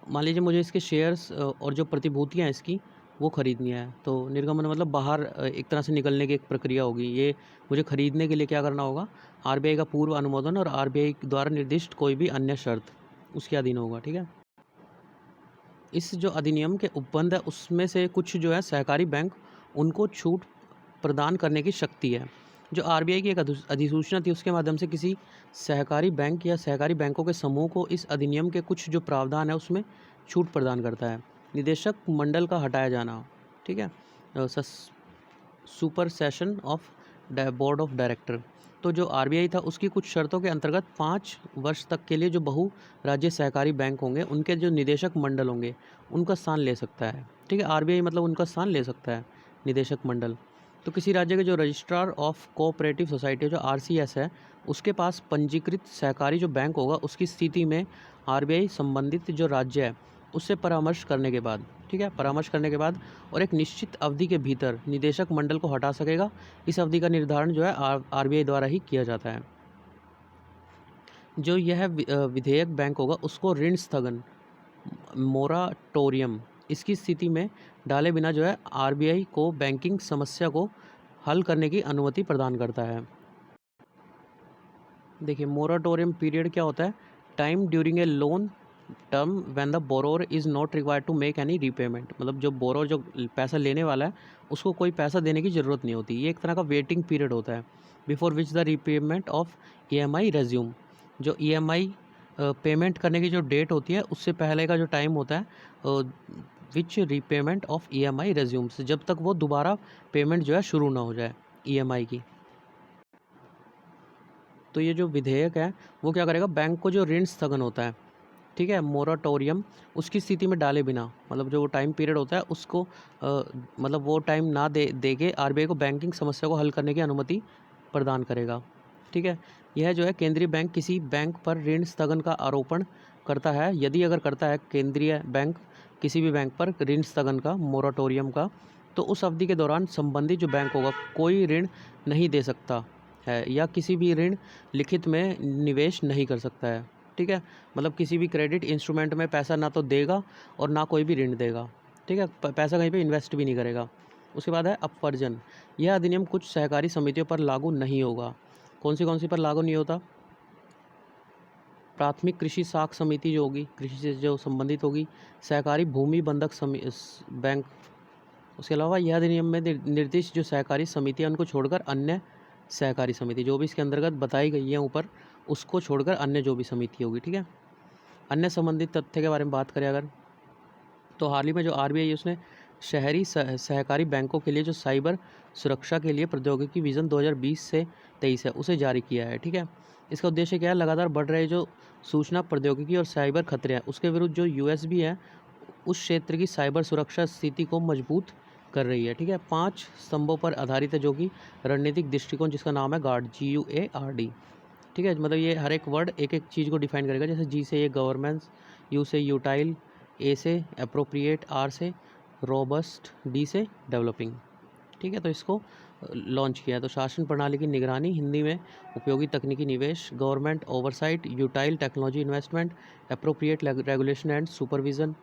मान लीजिए मुझे इसके शेयर्स और जो प्रतिभूतियाँ हैं इसकी वो ख़रीदनी है, तो निर्गमन मतलब बाहर एक तरह से निकलने की एक प्रक्रिया होगी। ये मुझे ख़रीदने के लिए क्या करना होगा, RBI का पूर्व अनुमोदन और RBI द्वारा निर्दिष्ट कोई भी अन्य शर्त उसके अधीन होगा, ठीक है। इस जो अधिनियम के उपबंध है उसमें से कुछ जो है सहकारी बैंक उनको छूट प्रदान करने की शक्ति है। जो RBI की एक अधिसूचना थी उसके माध्यम से किसी सहकारी बैंक या सहकारी बैंकों के समूह को इस अधिनियम के कुछ जो प्रावधान है उसमें छूट प्रदान करता है। निदेशक मंडल का हटाया जाना, ठीक है, super session of board of director. तो जो RBI था उसकी कुछ शर्तों के अंतर्गत 5 वर्ष तक के लिए जो बहु राज्य सहकारी बैंक होंगे उनके जो निदेशक मंडल होंगे उनका स्थान ले सकता है, ठीक है। RBI मतलब उनका स्थान ले सकता है निदेशक मंडल। तो किसी राज्य के जो रजिस्ट्रार ऑफ कोऑपरेटिव सोसाइटी जो आरसीएस है, उसके पास पंजीकृत सहकारी जो बैंक होगा, उसकी स्थिति में आरबीआई संबंधित जो राज्य है उससे परामर्श करने के बाद, ठीक है, परामर्श करने के बाद और एक निश्चित अवधि के भीतर निदेशक मंडल को हटा सकेगा। इस अवधि का निर्धारण जो है आरबीआई द्वारा ही किया जाता है। जो यह विधेयक बैंक होगा उसको ऋण स्थगन मोराटोरियम इसकी स्थिति में डाले बिना जो है आरबीआई को बैंकिंग समस्या को हल करने की अनुमति प्रदान करता है। देखिए, मोराटोरियम पीरियड क्या होता है? Time during a loan term when the borrower is not required to make any repayment. मतलब जो बोरोअर जो पैसा लेने वाला है उसको कोई पैसा देने की ज़रूरत नहीं होती। ये एक तरह का वेटिंग पीरियड होता है before which the repayment of EMI resume. जो ईएमआई पेमेंट करने की जो डेट होती है उससे पहले का जो टाइम होता है विच रीपेमेंट ऑफ ईएमआई रेज्यूम्स, जब तक वो दोबारा पेमेंट जो है शुरू ना हो जाए ईएमआई की। तो ये जो विधेयक है वो क्या करेगा? बैंक को जो ऋण स्थगन होता है, ठीक है, मोराटोरियम, उसकी स्थिति में डाले बिना, मतलब जो टाइम पीरियड होता है उसको मतलब वो टाइम ना दे के आरबीआई को बैंकिंग समस्या को हल करने की अनुमति प्रदान करेगा। ठीक है, यह जो है केंद्रीय बैंक किसी बैंक पर ऋण स्थगन का आरोपण करता है, यदि अगर करता है केंद्रीय बैंक किसी भी बैंक पर ऋण स्थगन का, मोराटोरियम का, तो उस अवधि के दौरान संबंधित जो बैंक होगा कोई ऋण नहीं दे सकता है या किसी भी ऋण लिखित में निवेश नहीं कर सकता है। ठीक है, मतलब किसी भी क्रेडिट इंस्ट्रूमेंट में पैसा ना तो देगा और ना कोई भी ऋण देगा। ठीक है, पैसा कहीं पे इन्वेस्ट भी नहीं करेगा। उसके बाद है अपवर्जन। यह अधिनियम कुछ सहकारी समितियों पर लागू नहीं होगा। कौन सी पर लागू नहीं होता? प्राथमिक कृषि साख समिति जो होगी, कृषि से जो संबंधित होगी, सहकारी भूमि बंधक बैंक। उसके अलावा यह अधिनियम में निर्दिष्ट जो सहकारी समितियाँ उनको छोड़कर अन्य सहकारी समिति जो भी इसके अंतर्गत बताई गई है ऊपर, उसको छोड़कर अन्य जो भी समिति होगी। ठीक है, अन्य संबंधित तथ्य के बारे में बात करें अगर, तो हाल ही में जो आरबीआई है उसने शहरी सहकारी बैंकों के लिए जो साइबर सुरक्षा के लिए प्रौद्योगिकी विज़न 2020 से 23 है उसे जारी किया है। ठीक है, इसका उद्देश्य क्या है? लगातार बढ़ रहे जो सूचना प्रौद्योगिकी और साइबर खतरे हैं उसके विरुद्ध जो यूएसबी है उस क्षेत्र की साइबर सुरक्षा स्थिति को मजबूत कर रही है। ठीक है, 5 स्तंभों पर आधारित है जो कि रणनीतिक दृष्टिकोण, जिसका नाम है गार्ड, GUARD। ठीक है, मतलब ये हर एक वर्ड एक एक चीज़ को डिफाइन करेगा। जैसे जी से ये गवर्नेंस, यू से यूटाइल, ए से अप्रोप्रिएट, आर से रोबस्ट, डी से डेवलपिंग। ठीक है, तो इसको लॉन्च किया है। तो शासन प्रणाली की निगरानी, हिंदी में उपयोगी तकनीकी निवेश, government oversight, utile technology investment, appropriate regulation and supervision,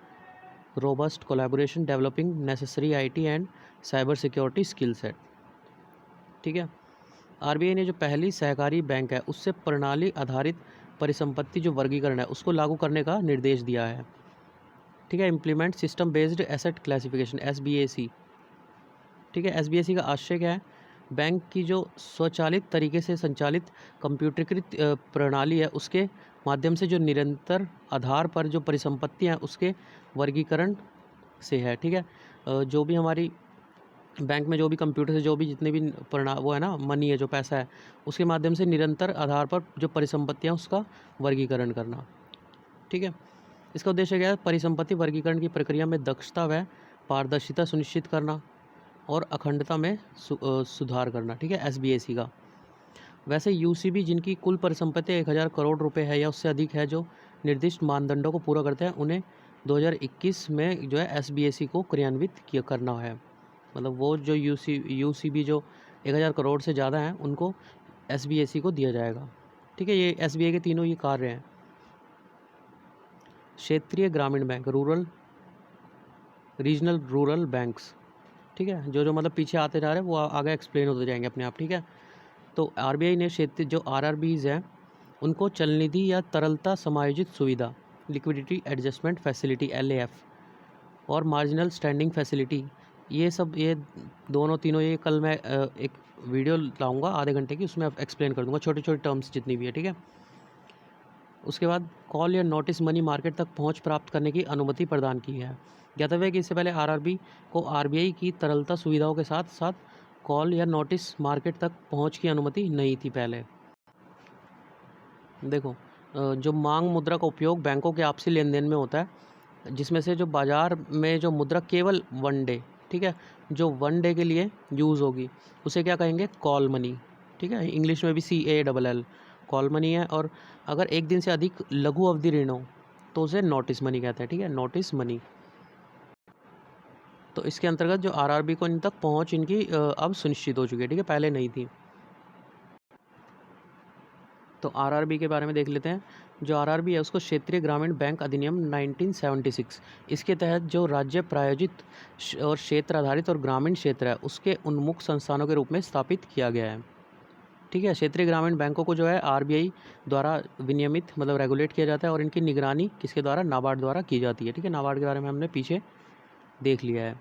robust collaboration, developing necessary IT and cyber security skill set. ठीक है, आरबीआई ने जो पहली सहकारी बैंक है उससे प्रणाली आधारित परिसंपत्ति जो वर्गीकरण है उसको लागू करने का निर्देश दिया है। ठीक है, implement system based asset classification, SBAC। ठीक है, SBAC का आशय क्या है? बैंक की जो स्वचालित तरीके से संचालित कंप्यूटरीकृत प्रणाली है उसके माध्यम से जो निरंतर आधार पर जो परिसंपत्तियाँ हैं उसके वर्गीकरण से है। ठीक है, जो भी हमारी बैंक में जो भी कंप्यूटर से जो भी जितने भी वो है ना, मनी है, जो पैसा है, उसके माध्यम से निरंतर आधार पर जो परिसंपत्तियाँ उसका वर्गीकरण करना। ठीक है, इसका उद्देश्य क्या है? परिसंपत्ति वर्गीकरण की प्रक्रिया में दक्षता व पारदर्शिता सुनिश्चित करना और अखंडता में सुधार करना। ठीक है, SBAC का। वैसे यूसीबी जिनकी कुल परिसंपत्ति 1000 करोड़ रुपए है या उससे अधिक है, जो निर्दिष्ट मानदंडों को पूरा करते हैं, उन्हें 2021 में जो है SBAC को क्रियान्वित किया करना है। मतलब वो जो यूसीबी जो 1000 करोड़ से ज़्यादा हैं उनको SBAC को दिया जाएगा। ठीक है, ये SBI के तीनों ये कार्य हैं। क्षेत्रीय ग्रामीण बैंक, रीजनल रूरल बैंक्स। ठीक है, जो मतलब पीछे आते जा रहे हैं वो आगे एक्सप्लेन होते जाएंगे अपने आप। ठीक है, तो आरबीआई ने क्षेत्रीय जो RRBs हैं उनको चलनिधि या तरलता समायोजित सुविधा, लिक्विडिटी एडजस्टमेंट फैसिलिटी, LAF, और मार्जिनल स्टैंडिंग फैसिलिटी, ये सब, ये दोनों तीनों, ये कल मैं एक वीडियो लाऊंगा आधे घंटे की, उसमें एक्सप्लेन कर दूंगा छोटी छोटी टर्म्स जितनी भी है। ठीक है, उसके बाद कॉल या नोटिस मनी मार्केट तक पहुंच प्राप्त करने की अनुमति प्रदान की है। ज्ञातव्य है कि इससे पहले आरआरबी को आरबीआई की तरलता सुविधाओं के साथ साथ कॉल या नोटिस मार्केट तक पहुंच की अनुमति नहीं थी पहले। देखो, जो मांग मुद्रा का उपयोग बैंकों के आपसी लेन देन में होता है, जिसमें से जो बाजार में जो मुद्रा केवल 1 डे, ठीक है, जो 1 डे के लिए यूज़ होगी उसे क्या कहेंगे, कॉल मनी। ठीक है, इंग्लिश में भी CALL कॉल मनी है। और अगर एक दिन से अधिक लघु अवधि ऋण हो तो उसे नोटिस मनी कहते हैं। ठीक है, नोटिस मनी। तो इसके अंतर्गत जो RRB को इन तक पहुंच इनकी अब सुनिश्चित हो चुकी है। ठीक है, पहले नहीं थी। तो RRB के बारे में देख लेते हैं। जो RRB है उसको क्षेत्रीय ग्रामीण बैंक अधिनियम 1976, इसके तहत जो राज्य प्रायोजित और क्षेत्र आधारित और ग्रामीण क्षेत्र है उसके उन्मुख संस्थानों के रूप में स्थापित किया गया है। ठीक है, क्षेत्रीय ग्रामीण बैंकों को जो है RBI द्वारा विनियमित मतलब रेगुलेट किया जाता है और इनकी निगरानी किसके द्वारा, नाबार्ड द्वारा की जाती है। ठीक है, नाबार्ड के बारे में हमने पीछे देख लिया है।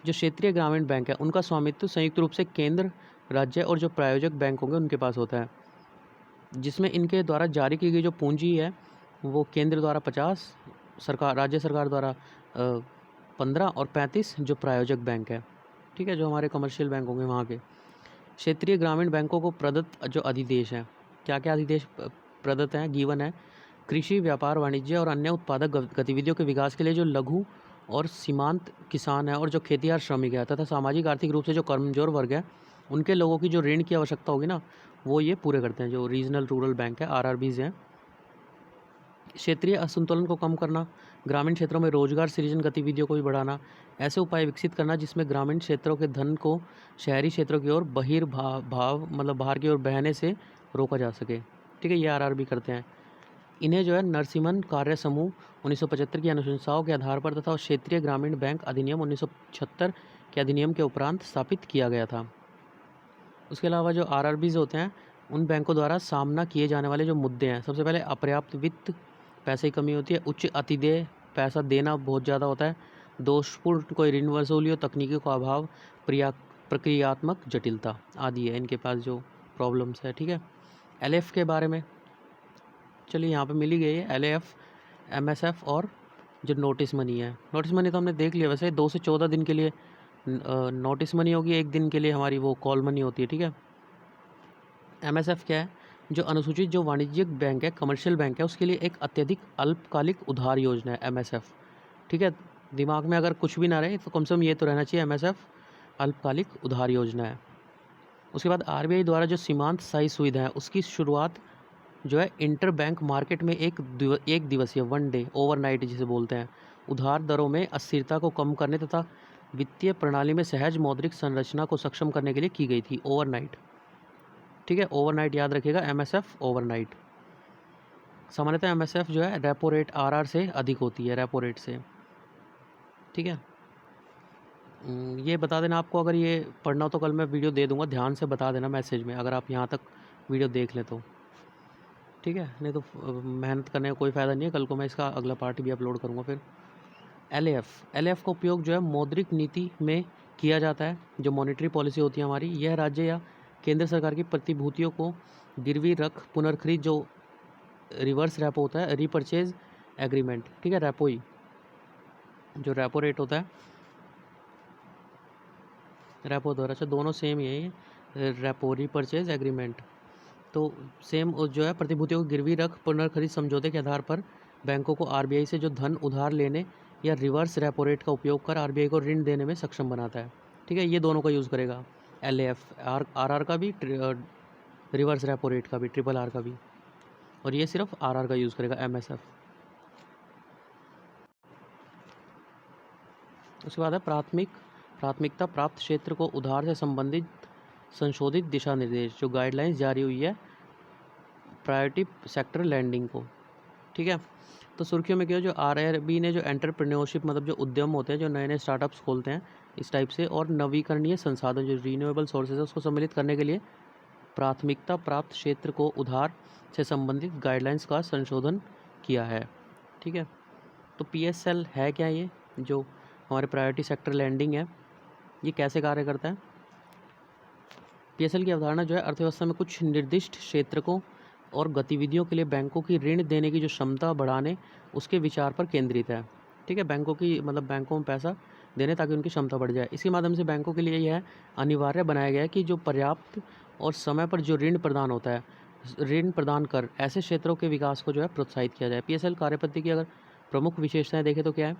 जो क्षेत्रीय ग्रामीण बैंक है उनका स्वामित्व संयुक्त रूप से केंद्र, राज्य और जो प्रायोजक बैंक होंगे उनके पास होता है, जिसमें इनके द्वारा जारी की गई जो पूंजी है वो केंद्र द्वारा 50, सरकार राज्य सरकार द्वारा 15 और 35 जो प्रायोजक बैंक है। ठीक है, जो हमारे कमर्शियल बैंक होंगे वहाँ के। क्षेत्रीय ग्रामीण बैंकों को प्रदत्त जो अधिदेश हैं, क्या क्या अधिदेश प्रदत्त हैं, गिवन है, कृषि, व्यापार, वाणिज्य और अन्य उत्पादक गतिविधियों के विकास के लिए जो लघु और सीमांत किसान है और जो खेतिहर श्रमिक है तथा सामाजिक आर्थिक रूप से जो कमजोर वर्ग है उनके लोगों की जो ऋण की आवश्यकता होगी ना वो ये पूरे करते हैं। जो रीजनल रूरल बैंक है, RRBs हैं। क्षेत्रीय असंतुलन को कम करना, ग्रामीण क्षेत्रों में रोजगार सृजन गतिविधियों को भी बढ़ाना, ऐसे उपाय विकसित करना जिसमें ग्रामीण क्षेत्रों के धन को शहरी क्षेत्रों की ओर बहिर्भाव मतलब बाहर की ओर बहने से रोका जा सके। ठीक है, ये RRB करते हैं। इन्हें जो है नरसिम्हन कार्य समूह 1975 की अनुशंसाओं के आधार पर तथा क्षेत्रीय ग्रामीण बैंक अधिनियम 1976 के अधिनियम के उपरांत स्थापित किया गया था। उसके अलावा जो RRBs होते हैं उन बैंकों द्वारा सामना किए जाने वाले जो मुद्दे हैं, सबसे पहले अपर्याप्त वित्त, पैसे की कमी होती है, उच्च अतिदेय, पैसा देना बहुत ज़्यादा होता है, दोषपूर्ण कोई ऋण वसूली हो, तकनीकी का अभाव, प्रक्रियात्मक जटिलता आदि है इनके पास जो प्रॉब्लम्स है। ठीक है, LF के बारे में चलिए यहाँ पे मिल ही गई है, LAF, MSF और जो नोटिस मनी है। नोटिस मनी तो हमने देख लिया, वैसे 2 से 14 दिन के लिए नोटिस मनी होगी, 1 दिन के लिए हमारी वो कॉल मनी होती है। ठीक है, MSF क्या है, जो अनुसूचित जो वाणिज्यिक बैंक है, कमर्शियल बैंक है, उसके लिए एक अत्यधिक अल्पकालिक उधार योजना है MSF। ठीक है, दिमाग में अगर कुछ भी ना रहे तो कम से कम ये तो रहना चाहिए MSF अल्पकालिक उधार योजना है। उसके बाद RBI द्वारा जो सीमांत स्थायी सुविधा है उसकी शुरुआत जो है इंटर बैंक मार्केट में एक दिवसीय 1 डे ओवरनाइट जिसे बोलते हैं उधार दरों में अस्थिरता को कम करने तथा वित्तीय प्रणाली में सहज मौद्रिक संरचना को सक्षम करने के लिए की गई थी, ओवरनाइट। ठीक है, ओवरनाइट याद रखिएगा, MSF ओवरनाइट। सामान्यतः MSF जो है रेपो रेट RR से अधिक होती है, रेपो रेट से। ठीक है, ये बता देना आपको, अगर ये पढ़ना हो तो कल मैं वीडियो दे दूंगा, ध्यान से बता देना मैसेज में अगर आप यहाँ तक वीडियो देख लें तो। ठीक है, नहीं तो मेहनत करने का कोई फ़ायदा नहीं है, कल को मैं इसका अगला पार्ट भी अपलोड करूँगा। फिर LAF का उपयोग जो है मौद्रिक नीति में किया जाता है, जो मॉनेटरी पॉलिसी होती है हमारी, यह राज्य या केंद्र सरकार की प्रतिभूतियों को गिरवी रख पुनर्खरीद जो रिवर्स रेपो होता है, रीपरचेज एग्रीमेंट। ठीक है, रेपो ही जो रेपो रेट होता है, रेपो द्वारा, अच्छा दोनों सेम ही है, रेपो रीपरचेज एग्रीमेंट। तो सेम जो है प्रतिभूतियों को गिरवी रख पुनर्खरीद समझौते के आधार पर बैंकों को RBI से जो धन उधार लेने या रिवर्स रेपो रेट का उपयोग कर RBI को ऋण देने में सक्षम बनाता है। ठीक है, ये दोनों का यूज़ करेगा, LAF, RR का भी, रिवर्स रेपो रेट का भी, RRR का भी, और ये सिर्फ RR का यूज़ करेगा, MSF। उसके बाद है प्राथमिकता प्राप्त क्षेत्र को उधार से संबंधित संशोधित दिशा निर्देश, जो गाइडलाइंस जारी हुई है प्रायोरिटी सेक्टर लैंडिंग को। ठीक है, तो सुर्खियों में क्या, जो RRB ने जो एंटरप्रेन्योरशिप मतलब जो उद्यम होते हैं, जो नए नए स्टार्टअप्स खोलते हैं इस टाइप से, और नवीकरणीय संसाधन जो रीन्यूएबल सोर्सेज है उसको सम्मिलित करने के लिए प्राथमिकता प्राप्त क्षेत्र को उधार से संबंधित गाइडलाइंस का संशोधन किया है। ठीक है, तो PSL है क्या, ये जो हमारे प्रायोरिटी सेक्टर लैंडिंग है ये कैसे कार्य करता है। PSL की अवधारणा जो है अर्थव्यवस्था में कुछ निर्दिष्ट क्षेत्र को और गतिविधियों के लिए बैंकों की ऋण देने की जो क्षमता बढ़ाने उसके विचार पर केंद्रित है। ठीक है, बैंकों की मतलब बैंकों में पैसा देने ताकि उनकी क्षमता बढ़ जाए। इसके माध्यम से बैंकों के लिए यह अनिवार्य बनाया गया है कि जो पर्याप्त और समय पर जो ऋण प्रदान होता है, ऋण प्रदान कर ऐसे क्षेत्रों के विकास को जो है प्रोत्साहित किया जाए। PSL कार्यपद्धति की अगर प्रमुख विशेषताएं देखें तो क्या है,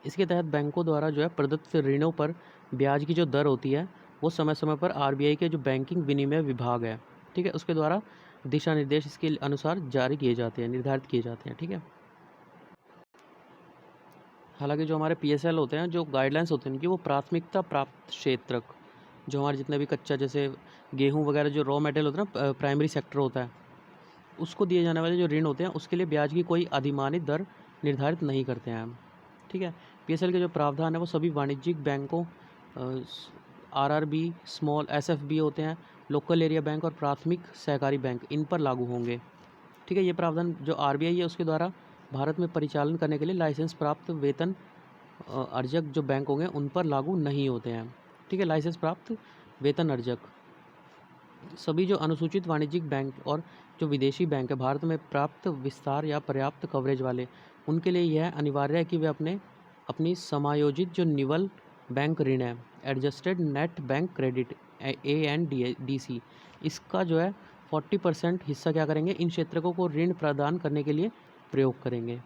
इसके तहत बैंकों द्वारा जो है प्रदत्त ऋणों पर ब्याज की जो दर होती है वो समय समय पर आरबीआई के जो बैंकिंग विनिमय विभाग है, ठीक है, उसके द्वारा दिशा निर्देश इसके अनुसार जारी किए जाते हैं, निर्धारित किए जाते हैं, ठीक है। हालांकि जो हमारे पीएसएल होते हैं, जो गाइडलाइंस होते हैं उनकी, वो प्राथमिकता प्राप्त क्षेत्रक, जो हमारे जितने भी कच्चा जैसे गेहूं वगैरह जो रॉ मटेरियल होता है ना, प्राइमरी सेक्टर होता है, उसको दिए जाने वाले जो ऋण होते हैं उसके लिए ब्याज की कोई अधिमानित दर निर्धारित नहीं करते हैं हम, ठीक है। पीएसएल के जो प्रावधान है वो सभी वाणिज्यिक बैंकों, आरआरबी, स्मॉल एसएफबी होते हैं, लोकल एरिया बैंक और प्राथमिक सहकारी बैंक, इन पर लागू होंगे, ठीक है। ये प्रावधान जो आरबीआई है उसके द्वारा भारत में परिचालन करने के लिए लाइसेंस प्राप्त वेतन अर्जक जो बैंक होंगे उन पर लागू नहीं होते हैं, ठीक है। लाइसेंस प्राप्त वेतन अर्जक सभी जो अनुसूचित वाणिज्यिक बैंक और जो विदेशी बैंक है भारत में प्राप्त विस्तार या पर्याप्त कवरेज वाले, उनके लिए यह अनिवार्य है कि वे अपनी समायोजित जो निवल बैंक ऋण है, adjusted net bank credit, ANDC, इसका जो है 40% हिस्सा क्या करेंगे, इन क्षेत्रकों को ऋण प्रदान करने के लिए प्रयोग करेंगे,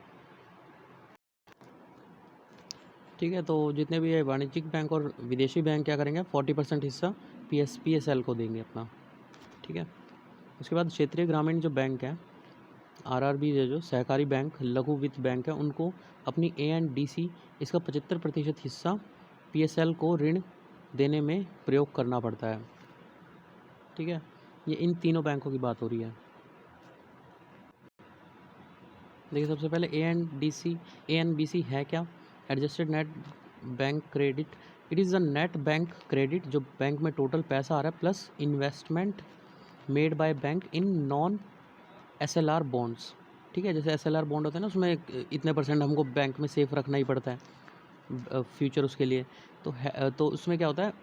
ठीक है। तो जितने भी ये वाणिज्यिक बैंक और विदेशी बैंक क्या करेंगे, 40% हिस्सा PSL को देंगे अपना, ठीक है। उसके बाद क्षेत्रीय ग्रामीण जो बैंक है, आरआरबी जो सहकारी बैंक, लघु वित्त बैंक है, उनको अपनी ANDC इसका 75% हिस्सा PSL को ऋण देने में प्रयोग करना पड़ता है, ठीक है। ये इन तीनों बैंकों की बात हो रही है। देखिए सबसे पहले ANBC है क्या, adjusted net bank credit, it is the net bank credit जो बैंक में टोटल पैसा आ रहा है plus investment made by bank in non SLR bonds, ठीक है। जैसे SLR बॉन्ड होता है ना, उसमें इतने % हमको बैंक में सेफ रखना ही पड़ता है फ्यूचर उसके लिए, तो उसमें क्या होता है,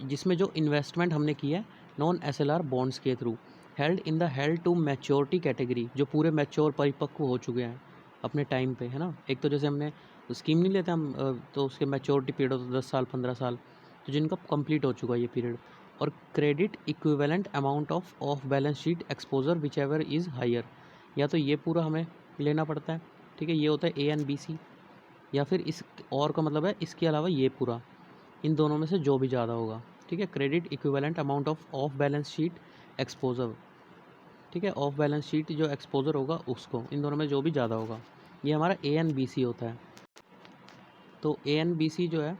जिसमें जो इन्वेस्टमेंट हमने की है नॉन SLR बॉन्ड्स के थ्रू, हेल्ड टू मैच्योरिटी कैटेगरी, जो पूरे मैच्योर परिपक्व हो चुके हैं अपने टाइम पे, है ना। एक तो जैसे हमने स्कीम नहीं लेते हम, तो उसके मैच्योरिटी पीरियड होता है 10 साल 15 साल, तो जिनका कंप्लीट हो चुका है ये पीरियड, और credit equivalent amount of balance sheet exposure whichever is higher, या तो ये पूरा हमें लेना पड़ता है, ठीक है, ये होता है ANBC, या फिर इस और का मतलब है इसके अलावा ये पूरा, इन दोनों में से जो भी ज़्यादा होगा, ठीक है। Credit equivalent amount of balance sheet exposure, ठीक है, ऑफ बैलेंस शीट जो एक्सपोजर होगा उसको, इन दोनों में जो भी ज़्यादा होगा, ये हमारा ANBC होता है। तो ANBC जो है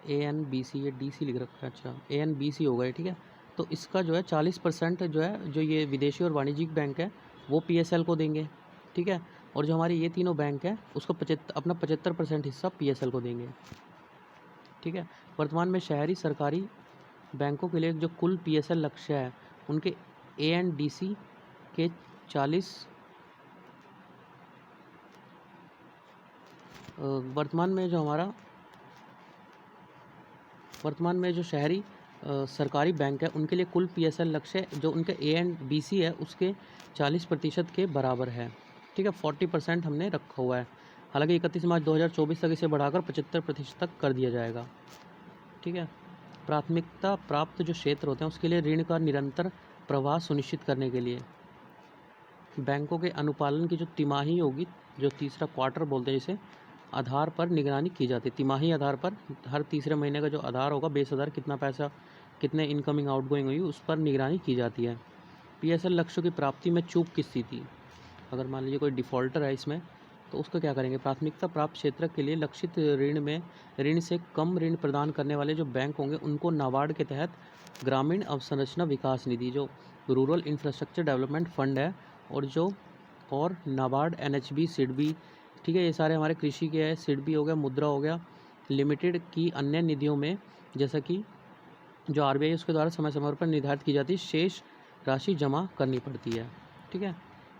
ANBC, ये DC लिख रखा है, अच्छा ANBC होगा ये, ठीक है। तो इसका जो है 40% जो है, जो ये विदेशी और वाणिज्यिक बैंक है वो PSL को देंगे, ठीक है। और जो हमारे ये तीनों बैंक हैं उसको अपना 75% हिस्सा PSL को देंगे, ठीक है। वर्तमान में शहरी सरकारी बैंकों के लिए जो कुल PSL लक्ष्य है उनके ANDC के 40 वर्तमान में जो शहरी सरकारी बैंक है उनके लिए कुल PSL लक्ष्य जो उनके ANBC है उसके 40% के बराबर है, ठीक है। 40% हमने रखा हुआ है, हालांकि 31 मार्च 2024 तक इसे बढ़ाकर 75% तक कर दिया जाएगा, ठीक है। प्राथमिकता प्राप्त जो क्षेत्र होते हैं उसके लिए ऋण का निरंतर प्रवाह सुनिश्चित करने के लिए बैंकों के अनुपालन की जो तिमाही होगी, जो तीसरा क्वार्टर बोलते हैं जिसे, आधार पर निगरानी की जाती है। तिमाही आधार पर हर तीसरे महीने का जो आधार होगा, बेस आधार, कितना पैसा, कितने इनकमिंग आउटगोइंग हुई, उस पर निगरानी की जाती है। PSL लक्ष्यों की प्राप्ति में चूक की स्थिति, अगर मान लीजिए कोई डिफ़ॉल्टर है इसमें, तो उसको क्या करेंगे, प्राथमिकता प्राप्त क्षेत्र के लिए लक्षित ऋण से कम ऋण प्रदान करने वाले जो बैंक होंगे उनको नाबार्ड के तहत ग्रामीण अवसंरचना विकास निधि, जो रूरल इंफ्रास्ट्रक्चर डेवलपमेंट फंड है, और नाबार्ड, NHB, सिडबी, ठीक है, ये सारे हमारे कृषि के हैं, सिडबी हो गया, मुद्रा हो गया लिमिटेड की अन्य निधियों में, जैसा कि जो RBI उसके द्वारा समय समय पर निर्धारित की जाती है शेष राशि जमा करनी पड़ती है, ठीक है।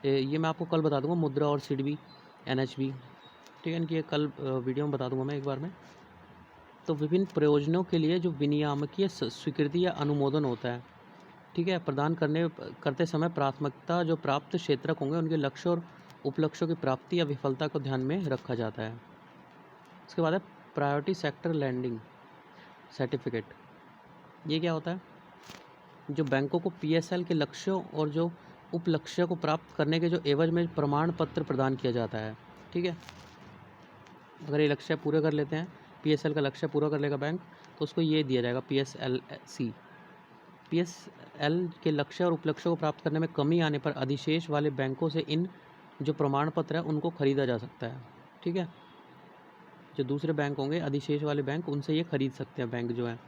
ये मैं आपको कल बता दूंगा, मुद्रा और सिडबी, NHB, ठीक है, इनकी ये कल वीडियो में बता दूंगा मैं एक बार में। तो विभिन्न प्रयोजनों के लिए जो विनियामकीय स्वीकृति या अनुमोदन होता है, ठीक है, प्रदान करते समय प्राथमिकता जो प्राप्त क्षेत्रक होंगे उनके लक्ष्य और उपलक्ष्यों की प्राप्ति या विफलता को ध्यान में रखा जाता है। इसके बाद है प्रायोरिटी सेक्टर लैंडिंग सर्टिफिकेट। ये क्या होता है, जो बैंकों को PSL के लक्ष्यों और जो उपलक्ष्य को प्राप्त करने के जो एवज में प्रमाण पत्र प्रदान किया जाता है, ठीक है। अगर ये लक्ष्य पूरे कर लेते हैं, PSL का लक्ष्य पूरा कर लेगा बैंक, तो उसको ये दिया जाएगा PSLC। PSL के लक्ष्य और उपलक्ष्य को प्राप्त करने में कमी आने पर अधिशेष वाले बैंकों से इन जो प्रमाण पत्र है उनको खरीदा जा सकता है। ठीक है, जो दूसरे बैंक होंगे अधिशेष वाले बैंक, उनसे ये खरीद सकते हैं बैंक जो है।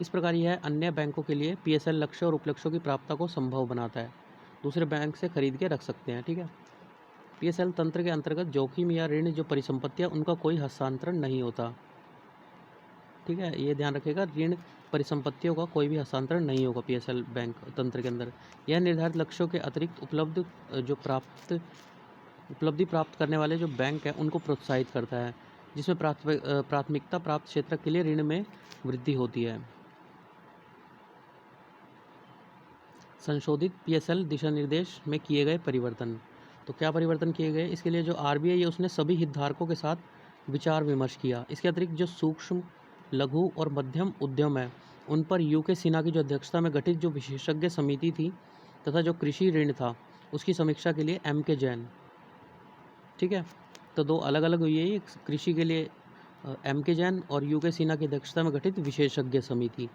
इस प्रकार यह अन्य बैंकों के लिए PSL लक्ष्य और उपलक्ष्यों की प्राप्ति को संभव बनाता है, दूसरे बैंक से खरीद के रख सकते हैं। ठीक है, PSL तंत्र के अंतर्गत जोखिम या ऋण जो परिसंपत्तियां, उनका कोई हस्तांतरण नहीं होता। ठीक है, ये ध्यान रखिएगा, ऋण परिसंपत्तियों का कोई भी हस्तांतरण नहीं होगा PSL बैंक तंत्र के अंदर। यह निर्धारित लक्ष्यों के अतिरिक्त उपलब्धि प्राप्त करने वाले जो बैंक हैं उनको प्रोत्साहित करता है, जिसमें प्राथमिकता प्राप्त क्षेत्र के लिए ऋण में वृद्धि होती है। संशोधित PSL दिशा निर्देश में किए गए परिवर्तन। तो क्या परिवर्तन किए गए? इसके लिए जो RBI है उसने सभी हितधारकों के साथ विचार विमर्श किया। इसके अतिरिक्त जो सूक्ष्म, लघु और मध्यम उद्यम है उन पर UK सिन्हा की जो अध्यक्षता में गठित जो विशेषज्ञ समिति थी तथा जो कृषि ऋण था उसकी समीक्षा के लिए MK जैन। ठीक है, तो दो अलग अलग हुई है ये, कृषि के लिए MK जैन और UK सिन्हा की अध्यक्षता में गठित विशेषज्ञ समिति।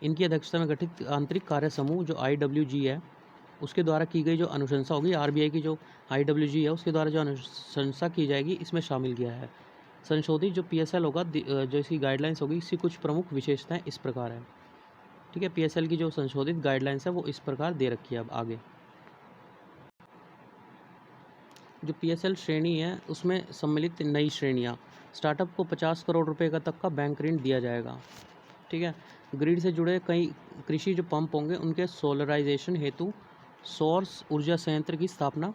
इनकी अध्यक्षता में गठित आंतरिक कार्य समूह जो IWG है उसके द्वारा की गई जो अनुशंसा होगी, RBI की जो IWG है उसके द्वारा जो अनुशंसा की जाएगी इसमें शामिल किया है। संशोधित जो PSL होगा, जो इसकी गाइडलाइंस होगी, इसकी कुछ प्रमुख विशेषताएं इस प्रकार है। ठीक है, PSL की जो संशोधित गाइडलाइंस है वो इस प्रकार दे रखी है। अब आगे जो PSL श्रेणी है उसमें सम्मिलित नई श्रेणियाँ, स्टार्टअप को 50 करोड़ रुपए का तक का बैंक ऋण दिया जाएगा। ठीक है, ग्रिड से जुड़े कई कृषि जो पंप होंगे उनके सोलराइजेशन हेतु सौर ऊर्जा संयंत्र की स्थापना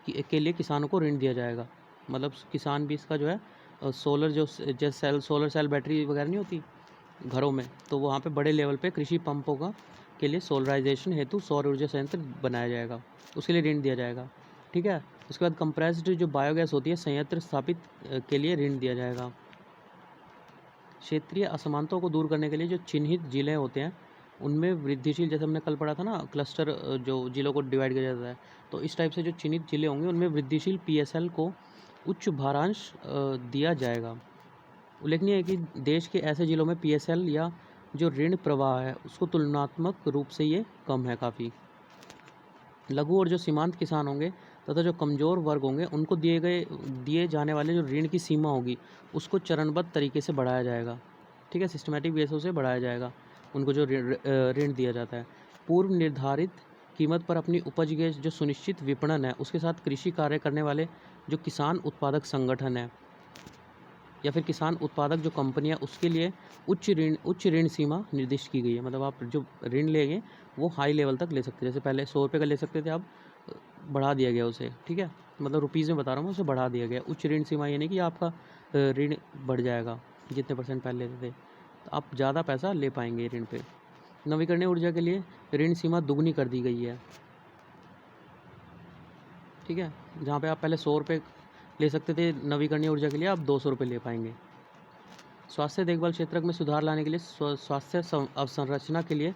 के लिए किसानों को ऋण दिया जाएगा। मतलब किसान भी इसका जो है सोलर जो सोलर सेल बैटरी वगैरह नहीं होती घरों में, तो वहाँ पे बड़े लेवल पे कृषि पंपों का के लिए सोलराइजेशन हेतु सौर ऊर्जा संयंत्र बनाया जाएगा, उसके लिए ऋण दिया जाएगा। ठीक है, उसके बाद कंप्रेस्ड जो बायोगैस होती है संयंत्र स्थापित के लिए ऋण दिया जाएगा। क्षेत्रीय असमानताओं को दूर करने के लिए जो चिन्हित जिले होते हैं उनमें वृद्धिशील, जैसे हमने कल पढ़ा था ना क्लस्टर, जो जिलों को डिवाइड किया जाता है, तो इस टाइप से जो चिन्हित जिले होंगे उनमें वृद्धिशील PSL को उच्च भारांश दिया जाएगा। उल्लेखनीय है कि देश के ऐसे जिलों में PSL या जो ऋण प्रवाह है उसको तुलनात्मक रूप से ये कम है काफ़ी। लघु और जो सीमांत किसान होंगे तथा जो कमज़ोर वर्ग होंगे उनको दिए जाने वाले जो ऋण की सीमा होगी उसको चरणबद्ध तरीके से बढ़ाया जाएगा। ठीक है, सिस्टमेटिक बेसिस से बढ़ाया जाएगा उनको जो ऋण दिया जाता है। पूर्व निर्धारित कीमत पर अपनी उपज के जो सुनिश्चित विपणन है उसके साथ कृषि कार्य करने वाले जो किसान उत्पादक संगठन है या फिर किसान उत्पादक जो कंपनी है उसके लिए उच्च ऋण सीमा निर्दिष्ट की गई है। मतलब आप जो ऋण लेंगे वो हाई लेवल तक ले सकते हैं, जैसे पहले 100 रुपये का ले सकते थे, अब बढ़ा दिया गया उसे। ठीक है, मतलब रुपीज़ में बता रहा हूँ, उसे बढ़ा दिया गया। उच्च ऋण सीमा ये नहीं कि आपका ऋण बढ़ जाएगा, जितने % पहले लेते थे तो आप ज़्यादा पैसा ले पाएंगे ऋण पे। नवीकरणीय ऊर्जा के लिए ऋण सीमा दुगनी कर दी गई है। ठीक है, जहाँ पे आप पहले 100 रुपये ले सकते थे नवीकरणीय ऊर्जा के लिए, आप 200 रुपये ले पाएंगे। स्वास्थ्य देखभाल क्षेत्र में सुधार लाने के लिए स्वास्थ्य अवसंरचना के लिए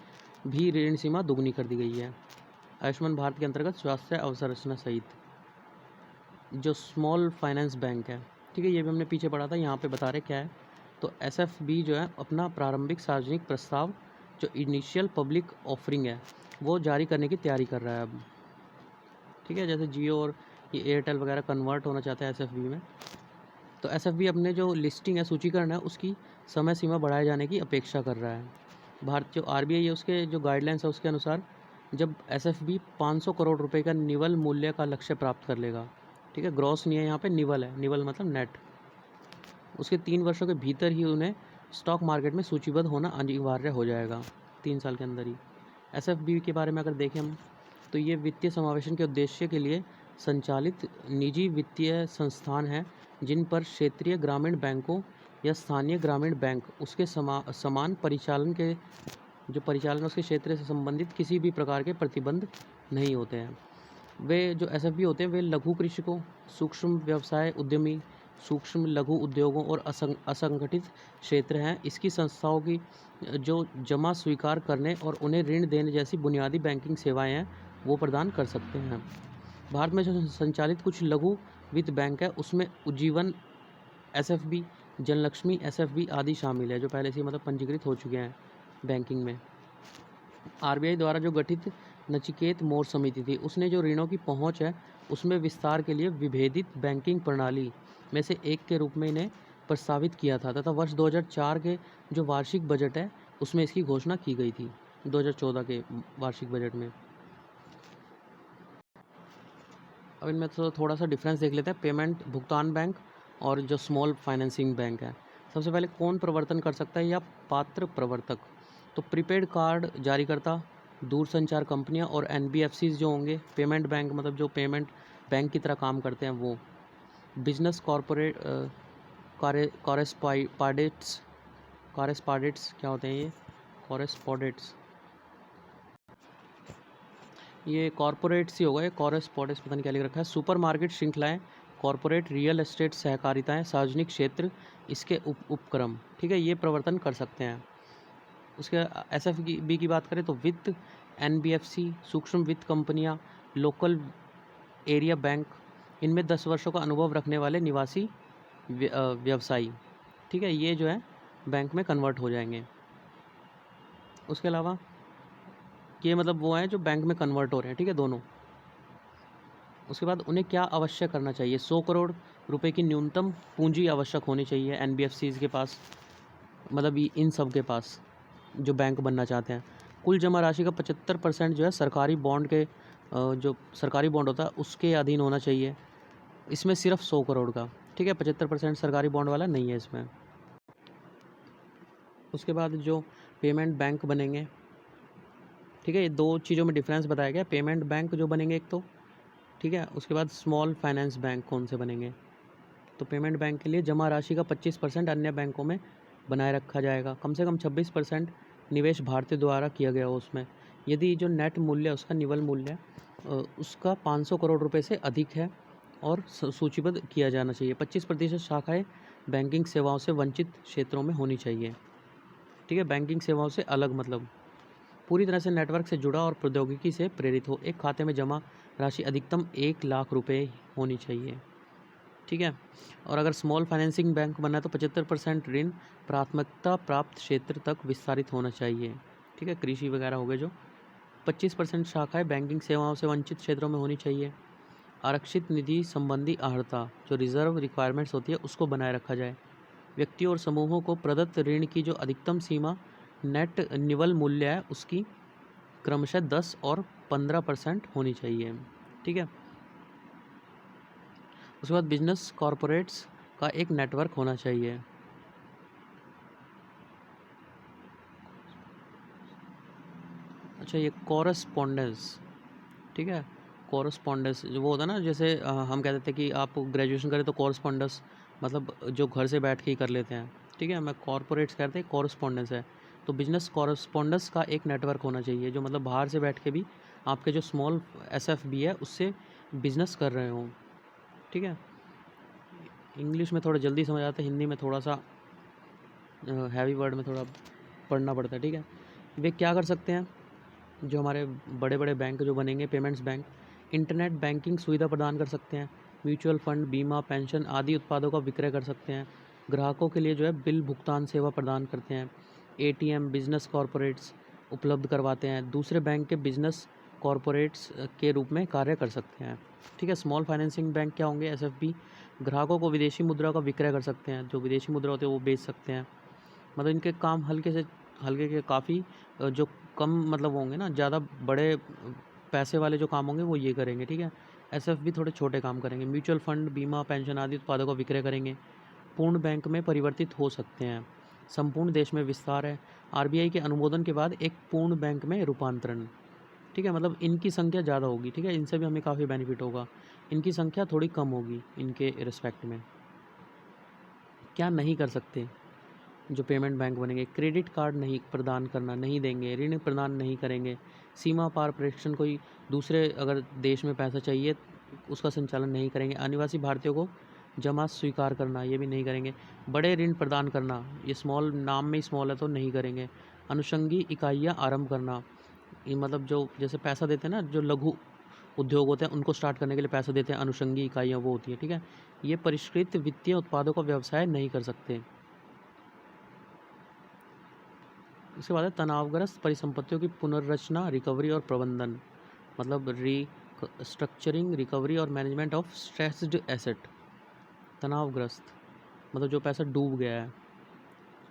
भी ऋण सीमा दुगनी कर दी गई है। आयुष्मान भारत के अंतर्गत स्वास्थ्य अवसंरचना सहित जो स्मॉल फाइनेंस बैंक है, ठीक है, ये भी हमने पीछे पढ़ा था, यहाँ पे बता रहे क्या है। तो SFB जो है अपना प्रारंभिक सार्वजनिक प्रस्ताव जो इनिशियल पब्लिक ऑफरिंग है वो जारी करने की तैयारी कर रहा है अब। ठीक है, जैसे जियो और ये एयरटेल वगैरह कन्वर्ट होना चाहते हैं SFB में, तो SFB अपने जो लिस्टिंग है, सूचीकरण है, उसकी समय सीमा बढ़ाए जाने की अपेक्षा कर रहा है। भारत जो RBI है उसके जो गाइडलाइंस है उसके अनुसार जब SFB 500 करोड़ रुपए का निवल मूल्य का लक्ष्य प्राप्त कर लेगा, ठीक है, ग्रॉस नहीं है यहाँ पे, निवल है, निवल मतलब नेट, उसके 3 वर्षों के भीतर ही उन्हें स्टॉक मार्केट में सूचीबद्ध होना अनिवार्य हो जाएगा, 3 साल के अंदर ही। SFB के बारे में अगर देखें हम तो ये वित्तीय समावेशन के उद्देश्य के लिए संचालित निजी वित्तीय संस्थान हैं जिन पर क्षेत्रीय ग्रामीण बैंकों या स्थानीय ग्रामीण बैंक उसके समान परिचालन के जो परिचालन उसके क्षेत्र से संबंधित किसी भी प्रकार के प्रतिबंध नहीं होते हैं। वे जो SFB होते हैं वे लघु कृषकों, सूक्ष्म व्यवसाय उद्यमी, सूक्ष्म लघु उद्योगों और असंगठित क्षेत्र हैं। इसकी संस्थाओं की जो जमा स्वीकार करने और उन्हें ऋण देने जैसी बुनियादी बैंकिंग सेवाएं हैं वो प्रदान कर सकते हैं। भारत में जो संचालित कुछ लघु वित्त बैंक है उसमें उज्जीवन एसएफबी, जनलक्ष्मी, एसएफबी आदि शामिल है, जो पहले से मतलब पंजीकृत हो चुके हैं बैंकिंग में। आरबीआई द्वारा जो गठित नचिकेत मोर समिति थी, उसने जो ऋणों की पहुंच है उसमें विस्तार के लिए विभेदित बैंकिंग प्रणाली में से एक के रूप में इन्हें प्रस्तावित किया था, तथा वर्ष 2004 के जो वार्षिक बजट है उसमें इसकी घोषणा की गई थी, 2014 के वार्षिक बजट में। अब इनमें तो थोड़ा सा डिफरेंस देख लेते हैं, पेमेंट भुगतान बैंक और जो स्मॉल फाइनेंसिंग बैंक है। सबसे पहले कौन प्रवर्तन कर सकता है या पात्र प्रवर्तक, तो प्रीपेड कार्ड जारीकर्ता, दूरसंचार कंपनियां और एनबीएफसीज जो होंगे। पेमेंट बैंक मतलब जो पेमेंट बैंक की तरह काम करते हैं वो। बिजनेस कॉरपोरेट कॉरेस्पॉन्डेंट्स, कॉरेस्पॉन्डेंट्स क्या होते हैं ये, कॉरेस्पॉन्डेंट्स, ये कॉरपोरेट्स ही होगा, ये कॉरेस्पॉन्डेंट्स पता नहीं क्या लिख रखा है। सुपरमार्केट श्रृंखलाएं, कॉरपोरेट रियल एस्टेट सहकारिताएं, सार्वजनिक क्षेत्र इसके उपक्रम, ठीक है, ये प्रवर्तन कर सकते हैं। उसके एसएफबी की बात करें तो वित्त, एनबीएफसी, सूक्ष्म वित्त कंपनियां, लोकल एरिया बैंक, इनमें 10 वर्षों का अनुभव रखने वाले निवासी व्यवसायी, ठीक है, ये जो है बैंक में कन्वर्ट हो जाएंगे। उसके अलावा ये मतलब वो हैं जो बैंक में कन्वर्ट हो रहे हैं, ठीक है, दोनों। उसके बाद उन्हें क्या अवश्य करना चाहिए, 100 करोड़ रुपए की न्यूनतम पूंजी आवश्यक होनी चाहिए एनबीएफसीज के पास, मतलब इन सब के पास जो बैंक बनना चाहते हैं। कुल जमा राशि का 75% जो है सरकारी बॉन्ड के जो सरकारी बॉन्ड होता है उसके अधीन होना चाहिए। इसमें सिर्फ 100 करोड़ का, ठीक है, 75% सरकारी बॉन्ड वाला नहीं है इसमें। उसके बाद जो पेमेंट बैंक बनेंगे, ठीक है, ये दो चीज़ों में डिफरेंस बताया गया। पेमेंट बैंक जो बनेंगे एक तो, ठीक है, उसके बाद स्मॉल फाइनेंस बैंक कौन से बनेंगे। तो पेमेंट बैंक के लिए जमा राशि का 25% अन्य बैंकों में बनाए रखा जाएगा। कम से कम 26% निवेश भारतीय द्वारा किया गया हो उसमें। यदि जो नेट मूल्य है उसका निवल मूल्य उसका 500 करोड़ रुपए से अधिक है और सूचीबद्ध किया जाना चाहिए। 25% शाखाएँ बैंकिंग सेवाओं से वंचित क्षेत्रों में होनी चाहिए, ठीक है, बैंकिंग सेवाओं से अलग मतलब पूरी तरह से नेटवर्क से जुड़ा और प्रौद्योगिकी से प्रेरित हो। एक खाते में जमा राशि अधिकतम 1 लाख रुपए होनी चाहिए, ठीक है। और अगर स्मॉल फाइनेंसिंग बैंक बनना है तो 75% ऋण प्राथमिकता प्राप्त क्षेत्र तक विस्तारित होना चाहिए, ठीक है, कृषि वगैरह हो गए जो। 25% शाखाएं बैंकिंग सेवाओं से वंचित क्षेत्रों में होनी चाहिए। आरक्षित निधि संबंधी अर्हता जो रिजर्व रिक्वायरमेंट्स होती है उसको बनाए रखा जाए। व्यक्तियों और समूहों को प्रदत्त ऋण की जो अधिकतम सीमा नेट निवल मूल्य है उसकी क्रमशः 10 और 15% होनी चाहिए, ठीक है। उसके बाद बिजनेस कॉरपोरेट्स का एक नेटवर्क होना चाहिए। अच्छा, ये कॉरस्पॉन्डेंस, ठीक है, कॉरस्पॉन्डेंस जो वो होता है ना, जैसे हम कहते थे कि आप ग्रेजुएशन करें तो कॉरस्पॉन्डेंस मतलब जो घर से बैठ के ही कर लेते हैं, ठीक है, मैं कॉरपोरेट्स कहते हैं, कॉरस्पॉन्डेंस है। तो बिजनेस कॉरस्पॉन्डेंस का एक नेटवर्क होना चाहिए जो मतलब बाहर से बैठ के भी आपके जो स्मॉल एसएफबी है उससे बिजनेस कर रहे हों, ठीक है। इंग्लिश में थोड़ा जल्दी समझ आता है, हिंदी में थोड़ा सा हैवी वर्ड में थोड़ा पढ़ना पड़ता है, ठीक है। वे क्या कर सकते हैं, जो हमारे बड़े बड़े बैंक जो बनेंगे पेमेंट्स बैंक, इंटरनेट बैंकिंग सुविधा प्रदान कर सकते हैं, म्यूचुअल फंड, बीमा, पेंशन आदि उत्पादों का विक्रय कर सकते हैं, ग्राहकों के लिए जो है बिल भुगतान सेवा प्रदान करते हैं, एटीएम बिजनेस कॉरपोरेट्स उपलब्ध करवाते हैं, दूसरे बैंक के बिजनेस कॉरपोरेट्स के रूप में कार्य कर सकते हैं, ठीक है। स्मॉल फाइनेंसिंग बैंक क्या होंगे, एसएफबी, ग्राहकों को विदेशी मुद्रा का विक्रय कर सकते हैं, जो विदेशी मुद्रा होती है वो बेच सकते हैं। मतलब इनके काम हल्के के काफ़ी जो कम मतलब होंगे ना, ज़्यादा बड़े पैसे वाले जो काम होंगे वो ये करेंगे, ठीक है। एसएफबी थोड़े छोटे काम करेंगे, म्यूचुअल फंड, बीमा, पेंशन आदि उत्पादों का विक्रय करेंगे, पूर्ण बैंक में परिवर्तित हो सकते हैं, संपूर्ण देश में विस्तार है, आरबीआई के अनुमोदन के बाद एक पूर्ण बैंक में रूपांतरण, ठीक है, मतलब इनकी संख्या ज़्यादा होगी, ठीक है, इनसे भी हमें काफ़ी बेनिफिट होगा, इनकी संख्या थोड़ी कम होगी इनके रिस्पेक्ट में। क्या नहीं कर सकते जो पेमेंट बैंक बनेंगे, क्रेडिट कार्ड नहीं प्रदान करना, नहीं देंगे, ऋण प्रदान नहीं करेंगे, सीमा पार प्रेषण, कोई दूसरे अगर देश में पैसा चाहिए उसका संचालन नहीं करेंगे, अनिवासी भारतीयों को जमा स्वीकार करना ये भी नहीं करेंगे, बड़े ऋण प्रदान करना, ये स्मॉल नाम में ही स्मॉल है तो नहीं करेंगे, अनुषंगी इकाइयाँ आरंभ करना, ये मतलब जो जैसे पैसा देते हैं ना जो लघु उद्योग होते हैं उनको स्टार्ट करने के लिए पैसा देते हैं, अनुषंगी इकाइयाँ वो होती हैं, ठीक है। ये परिष्कृत वित्तीय उत्पादों का व्यवसाय नहीं कर सकते। इसके बाद है तनावग्रस्त परिसंपत्तियों की पुनर्रचना, रिकवरी और प्रबंधन, मतलब स्ट्रक्चरिंग, रिकवरी और मैनेजमेंट ऑफ स्ट्रेस्ड एसेट। तनावग्रस्त मतलब जो पैसा डूब गया है,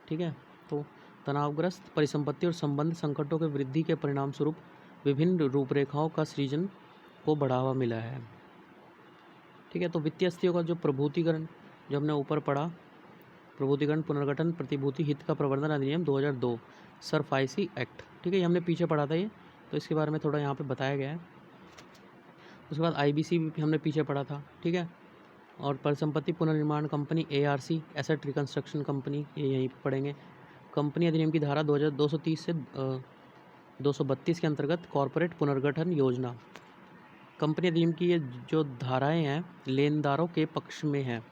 ठीक है। तो तनावग्रस्त परिसंपत्ति और संबंध संकटों के वृद्धि के परिणाम स्वरूप विभिन्न रूपरेखाओं का सृजन को बढ़ावा मिला है, ठीक है। तो वित्तीय अस्थितियों का जो प्रभूतिकरण, जो हमने ऊपर पढ़ा, प्रभूतिकरण, पुनर्गठन, प्रतिभूति हित का प्रवर्तन अधिनियम 2002, सरफाइसी एक्ट, ठीक है। ये हमने पीछे पढ़ा था ये, तो इसके बारे में थोड़ा यहाँ पे बताया गया है। उसके बाद IBC भी हमने पीछे पढ़ा था, ठीक है। और परिसंपत्ति पुनर्निर्माण company ARC, asset reconstruction company, ये यहीं पर पढ़ेंगे। कंपनी अधिनियम की धारा 2230 से 232 के अंतर्गत कॉरपोरेट पुनर्गठन योजना। कंपनी अधिनियम की ये जो धाराएं हैं लेनदारों के पक्ष में हैं,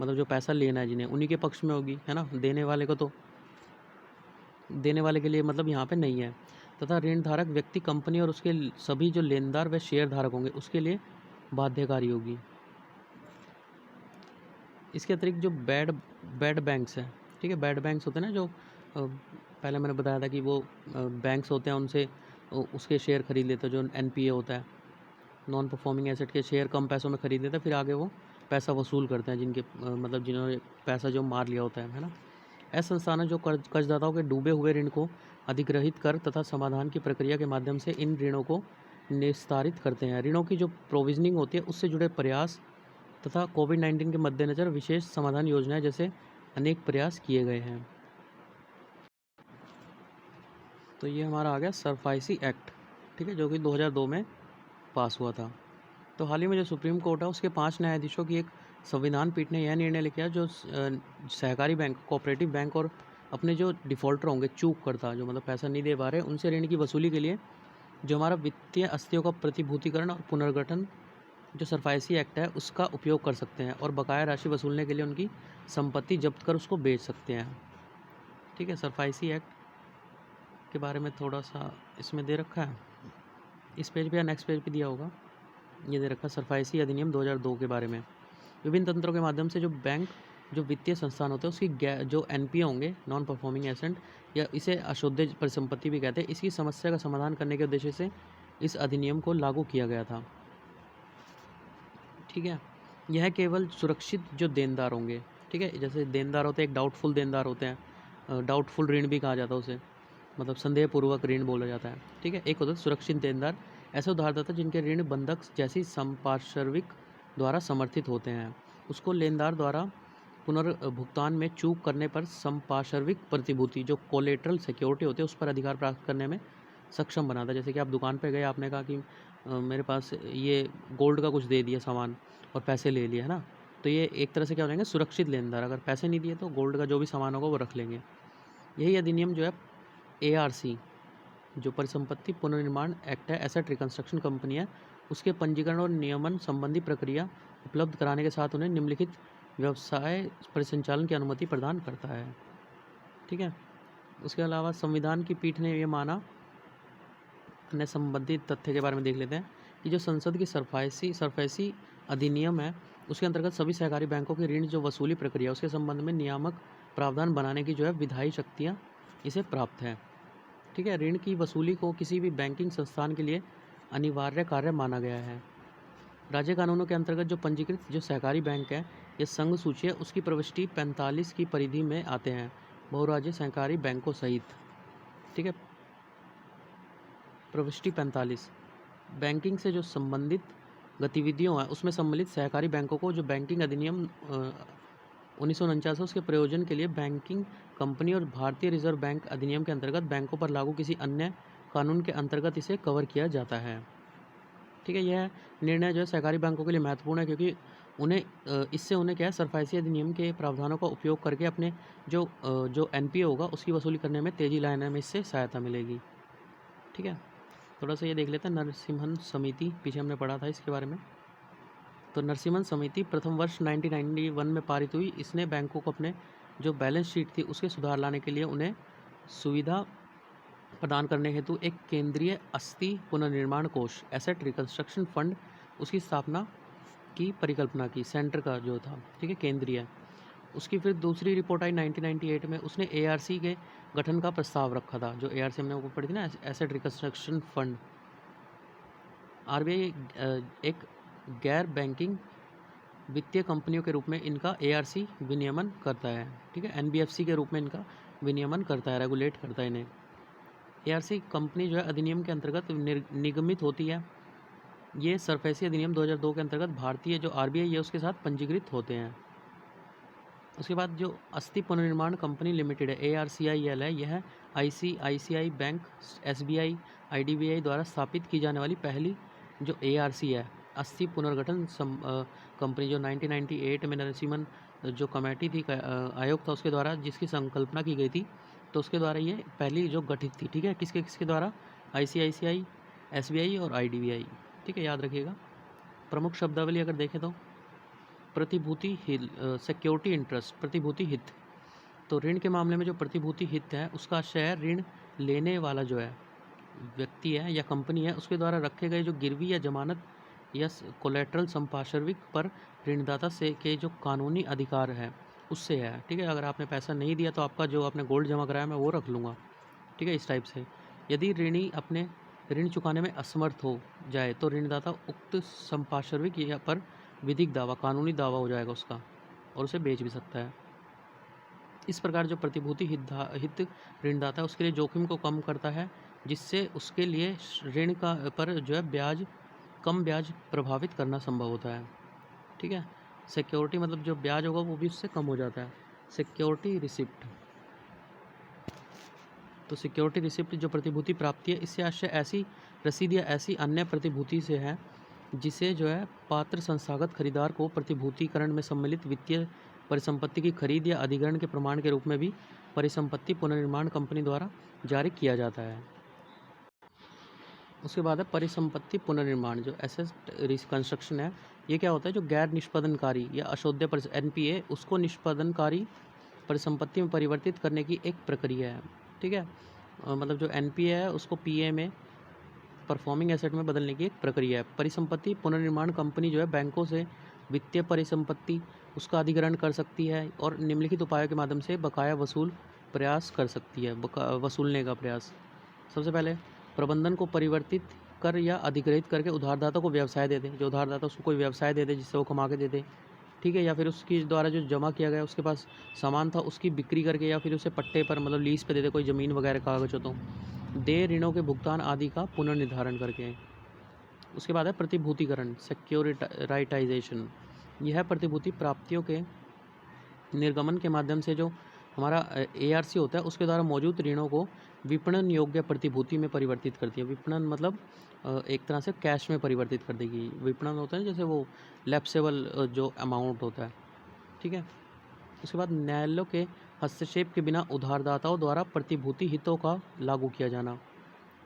मतलब जो पैसा लेना है जिन्हें, उन्हीं के पक्ष में होगी, है ना। देने वाले को तो, देने वाले के लिए मतलब यहाँ पे नहीं है। तथा ऋण धारक व्यक्ति, कंपनी और उसके सभी जो लेनदार व शेयर धारक होंगे उसके लिए बाध्यकारी होगी। इसके अतिरिक्त जो बैड बैंक्स हैं, ठीक है, बैड बैंक्स होते हैं ना, जो पहले मैंने बताया था कि वो बैंक्स होते हैं, उनसे उसके शेयर खरीद लेते हैं, जो NPA होता है, नॉन परफॉर्मिंग एसेट के शेयर कम पैसों में खरीद लेते हैं, फिर आगे वो पैसा वसूल करते हैं जिनके मतलब जिन्होंने पैसा जो मार लिया होता है ना। ऐसे संस्थान जो कर्जदाताओं के डूबे हुए ऋण को अधिग्रहित कर तथा समाधान की प्रक्रिया के माध्यम से इन ऋणों को निस्तारित करते हैं। ऋणों की जो प्रोविजनिंग होती है उससे जुड़े प्रयास तथा कोविड-19 के मद्देनज़र विशेष समाधान योजनाएं जैसे अनेक प्रयास किए गए हैं। तो ये हमारा आ गया सरफाइसी एक्ट, ठीक है, जो कि 2002 में पास हुआ था। तो हाल ही में जो सुप्रीम कोर्ट है उसके 5 न्यायाधीशों की एक संविधान पीठ ने यह निर्णय लिया जो सहकारी बैंक, कोऑपरेटिव बैंक और अपने जो डिफ़ॉल्टर होंगे, चूक करता, जो मतलब पैसा नहीं दे पा रहे, उनसे ऋण की वसूली के लिए जो हमारा वित्तीय अस्थितियों का प्रतिभूतिकरण और पुनर्गठन जो सरफाइसी एक्ट है उसका उपयोग कर सकते हैं और बकाया राशि वसूलने के लिए उनकी संपत्ति जब्त कर उसको बेच सकते हैं, ठीक है। सरफाइसी एक्ट के बारे में थोड़ा सा इसमें दे रखा है, इस पेज पे या नेक्स्ट पेज पे दिया होगा, ये दे रखा है सरफाइसी अधिनियम 2002 के बारे में। विभिन्न तंत्रों के माध्यम से जो बैंक, जो वित्तीय संस्थान होते हैं उसकी जो NPA होंगे, नॉन परफॉर्मिंग एसेट, या इसे अशुद्ध परिसंपत्ति भी कहते हैं, इसकी समस्या का समाधान करने के उद्देश्य से इस अधिनियम को लागू किया गया था, ठीक है। यह केवल सुरक्षित जो देनदार होंगे, ठीक है, जैसे देनदार होते हैं, एक डाउटफुल देनदार होते हैं, डाउटफुल ऋण भी कहा जाता है उसे, मतलब संदेहपूर्वक ऋण बोला जाता है, ठीक है। एक होता है सुरक्षित देनदार, ऐसे उधारदाता जिनके ऋण बंधक जैसी संपार्श्विक द्वारा समर्थित होते हैं, उसको लेनदार द्वारा पुनर्भुगतान में चूक करने पर संपार्श्विक प्रतिभूति जो कोलेटरल सिक्योरिटी होती है उस पर अधिकार प्राप्त करने में सक्षम बनाता है। जैसे कि आप दुकान पे गए, आपने कहा कि मेरे पास ये गोल्ड का कुछ दे दिया सामान और पैसे ले लिए, है ना, तो ये एक तरह से क्या हो जाएंगे, सुरक्षित लेनदार। अगर पैसे नहीं दिए तो गोल्ड का जो भी सामान होगा वो रख लेंगे। यही अधिनियम जो है ARC, जो परिसंपत्ति पुनर्निर्माण एक्ट है, एसेट रिकंस्ट्रक्शन कंपनी है, उसके पंजीकरण और नियमन संबंधी प्रक्रिया उपलब्ध कराने के साथ उन्हें निम्नलिखित व्यवसाय परिसंचालन की अनुमति प्रदान करता है, ठीक है। उसके अलावा संविधान की पीठ ने यह माना, अन्य संबंधित तथ्य के बारे में देख लेते हैं कि जो संसद की सरफाइसी अधिनियम है उसके अंतर्गत सभी सहकारी बैंकों की ऋण जो वसूली प्रक्रिया उसके संबंध में नियामक प्रावधान बनाने की जो है विधायी शक्तियाँ इसे प्राप्त है, ठीक है। ऋण की वसूली को किसी भी बैंकिंग संस्थान के लिए अनिवार्य कार्य माना गया है। राज्य कानूनों के अंतर्गत जो पंजीकृत जो सहकारी बैंक है, ये संघ सूची है, उसकी प्रविष्टि 45 की परिधि में आते हैं बहुराज्य सहकारी बैंकों सहित, ठीक है। प्रविष्टि 45 बैंकिंग से जो संबंधित गतिविधियों है उसमें सम्मिलित सहकारी बैंकों को जो बैंकिंग अधिनियम 1949 उसके प्रयोजन के लिए बैंकिंग कंपनी और भारतीय रिजर्व बैंक अधिनियम के अंतर्गत बैंकों पर लागू किसी अन्य कानून के अंतर्गत इसे कवर किया जाता है, ठीक है। यह निर्णय जो है सहकारी बैंकों के लिए महत्वपूर्ण है क्योंकि उन्हें इससे उन्हें क्या है, सरफाइसी अधिनियम के प्रावधानों का उपयोग करके अपने जो NPA होगा उसकी वसूली करने में तेजी लाने में इससे सहायता मिलेगी, ठीक है। थोड़ा सा ये देख लेते हैं नरसिम्हन समिति, पीछे हमने पढ़ा था इसके बारे में। तो नरसिम्हन समिति प्रथम वर्ष 1991 में पारित हुई। इसने बैंकों को अपने जो बैलेंस शीट थी उसके सुधार लाने के लिए उन्हें सुविधा प्रदान करने हेतु एक केंद्रीय अस्थि पुनर्निर्माण कोष एसेट रिकंस्ट्रक्शन फंड उसकी स्थापना की परिकल्पना की, सेंटर का जो था, ठीक है, केंद्रीय। उसकी फिर दूसरी रिपोर्ट आई 1998 में, उसने एआरसी के गठन का प्रस्ताव रखा था। जो एआरसी हमने ऊपर पढ़ी थी ना, एसेट रिकंस्ट्रक्शन फंड। आरबीआई एक गैर बैंकिंग वित्तीय कंपनियों के रूप में इनका एआरसी विनियमन करता है, ठीक है, एनबीएफसी के रूप में इनका विनियमन करता है, रेगुलेट करता है इन्हें। एआरसी कंपनी जो है अधिनियम के अंतर्गत निगमित होती है। ये सरफेसी अधिनियम 2002 के अंतर्गत भारतीय जो आरबीआई है उसके साथ पंजीकृत होते हैं। उसके बाद जो अस्थि पुनर्निर्माण कंपनी लिमिटेड है, ARCIL है, यह ICICI बैंक, SBI, IDBI द्वारा स्थापित की जाने वाली पहली जो ARC है, अस्थि पुनर्गठन कंपनी, जो 1998 में नरसिम्हन जो कमेटी थी, आयोग था उसके द्वारा जिसकी संकल्पना की गई थी, तो उसके द्वारा ये पहली जो गठित थी, ठीक है, किसके किसके द्वारा, ICICI, SBI और IDBI, ठीक है, याद रखिएगा। प्रमुख शब्दावली अगर देखें तो प्रतिभूति सिक्योरिटी इंटरेस्ट, प्रतिभूति हित। तो ऋण के मामले में जो प्रतिभूति हित है उसका आशय है ऋण लेने वाला जो है व्यक्ति है या कंपनी है उसके द्वारा रखे गए जो गिरवी या जमानत या कोलेट्रल संपार्श्विक पर ऋणदाता से के जो कानूनी अधिकार है उससे है, ठीक है। अगर आपने पैसा नहीं दिया तो आपका जो आपने गोल्ड जमा कराया मैं वो रख लूँगा, ठीक है, इस टाइप से। यदि ऋणी अपने ऋण चुकाने में असमर्थ हो जाए तो ऋणदाता उक्त संपार्श्विक या पर विधिक दावा, कानूनी दावा हो जाएगा उसका, और उसे बेच भी सकता है। इस प्रकार जो प्रतिभूति हित ऋणदाता है उसके लिए जोखिम को कम करता है, जिससे उसके लिए ऋण का पर जो है ब्याज, कम ब्याज प्रभावित करना संभव होता है, ठीक है। सिक्योरिटी मतलब जो ब्याज होगा वो भी उससे कम हो जाता है। सिक्योरिटी रिसिप्ट, तो सिक्योरिटी रिसिप्ट जो प्रतिभूति प्राप्ति है, इससे आशय ऐसी रसीद या ऐसी अन्य प्रतिभूति से है जिसे जो है पात्र संस्थागत खरीदार को प्रतिभूतिकरण में सम्मिलित वित्तीय परिसंपत्ति की खरीद या अधिग्रहण के प्रमाण के रूप में भी परिसंपत्ति पुनर्निर्माण कंपनी द्वारा जारी किया जाता है। उसके बाद है परिसंपत्ति पुनर्निर्माण, जो एसेट रिकंस्ट्रक्शन है। ये क्या होता है, जो गैर निष्पादनकारी या अशोध्य NPA उसको निष्पादनकारी परिसंपत्ति में परिवर्तित करने की एक प्रक्रिया है, ठीक है। मतलब जो NPA है उसको PA में, परफॉर्मिंग एसेट में बदलने की एक प्रक्रिया है। परिसंपत्ति पुनर्निर्माण कंपनी जो है बैंकों से वित्तीय परिसंपत्ति उसका अधिग्रहण कर सकती है और निम्नलिखित उपायों के माध्यम से बकाया प्रयास कर सकती है, वसूलने का प्रयास। सबसे पहले प्रबंधन को परिवर्तित कर या अधिग्रहित करके उधारदाता को व्यवसाय दे दे, जो उधारदाता उसको कोई व्यवसाय दे दे जिससे वो कमा के दे दे, ठीक है। या फिर उसकी द्वारा जो जमा किया गया उसके पास सामान था उसकी बिक्री करके या फिर उसे पट्टे पर मतलब लीज पे दे दे, कोई ज़मीन वगैरह कागज हो तो दे, ऋणों के भुगतान आदि का पुनर्निर्धारण करके। उसके बाद है प्रतिभूतिकरण, सिक्योरिटाइजेशन। यह प्रतिभूति प्राप्तियों के निर्गमन के माध्यम से जो हमारा ARC होता है उसके द्वारा मौजूद ऋणों को विपणन योग्य प्रतिभूति में परिवर्तित करती है। विपणन मतलब एक तरह से कैश में परिवर्तित कर देगी। विपणन होता है जैसे वो लैप्सेबल जो अमाउंट होता है, ठीक है। उसके बाद न्यायालयों के हस्तक्षेप के बिना उधारदाताओं द्वारा प्रतिभूति हितों का लागू किया जाना,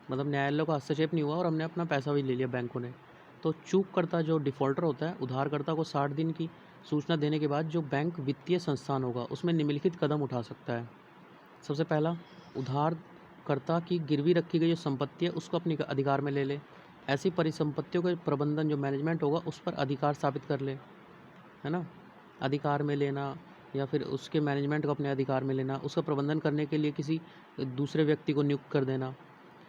मतलब न्यायालयों का हस्तक्षेप नहीं हुआ और हमने अपना पैसा भी ले लिया बैंकों ने। तो चूककर्ता जो डिफ़ॉल्टर होता है, उधारकर्ता को 60 दिन की सूचना देने के बाद जो बैंक वित्तीय संस्थान होगा उसमें निम्नलिखित कदम उठा सकता है। सबसे पहला, उधारकर्ता की गिरवी रखी गई जो संपत्ति है उसको अपने अधिकार में ले ले। ऐसी परिसंपत्तियों के प्रबंधन जो मैनेजमेंट होगा उस पर अधिकार स्थापित कर ले, है ना। अधिकार में लेना या फिर उसके मैनेजमेंट को अपने अधिकार में लेना, उसका प्रबंधन करने के लिए किसी दूसरे व्यक्ति को नियुक्त कर देना।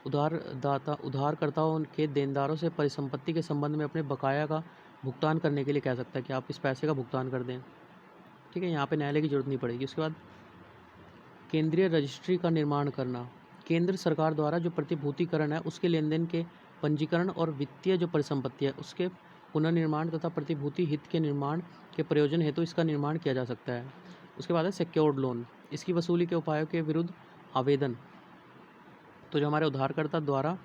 उधारकर्ताओं के देनदारों से परिसंपत्ति के संबंध में अपने बकाया का भुगतान करने के लिए कह सकता है कि आप इस पैसे का भुगतान कर दें, ठीक है। यहाँ पे न्यायालय की जरूरत नहीं पड़ेगी। उसके बाद केंद्रीय रजिस्ट्री का निर्माण करना। केंद्र सरकार द्वारा जो प्रतिभूतिकरण है उसके लेन देन के पंजीकरण और वित्तीय जो परिसंपत्ति है उसके पुनर्निर्माण तथा प्रतिभूति हित के निर्माण के प्रयोजन हेतु इसका निर्माण किया जा सकता है। उसके बाद है सिक्योर्ड लोन। इसकी वसूली के उपायों के विरुद्ध आवेदन। तो जो हमारे उधारकर्ता द्वारा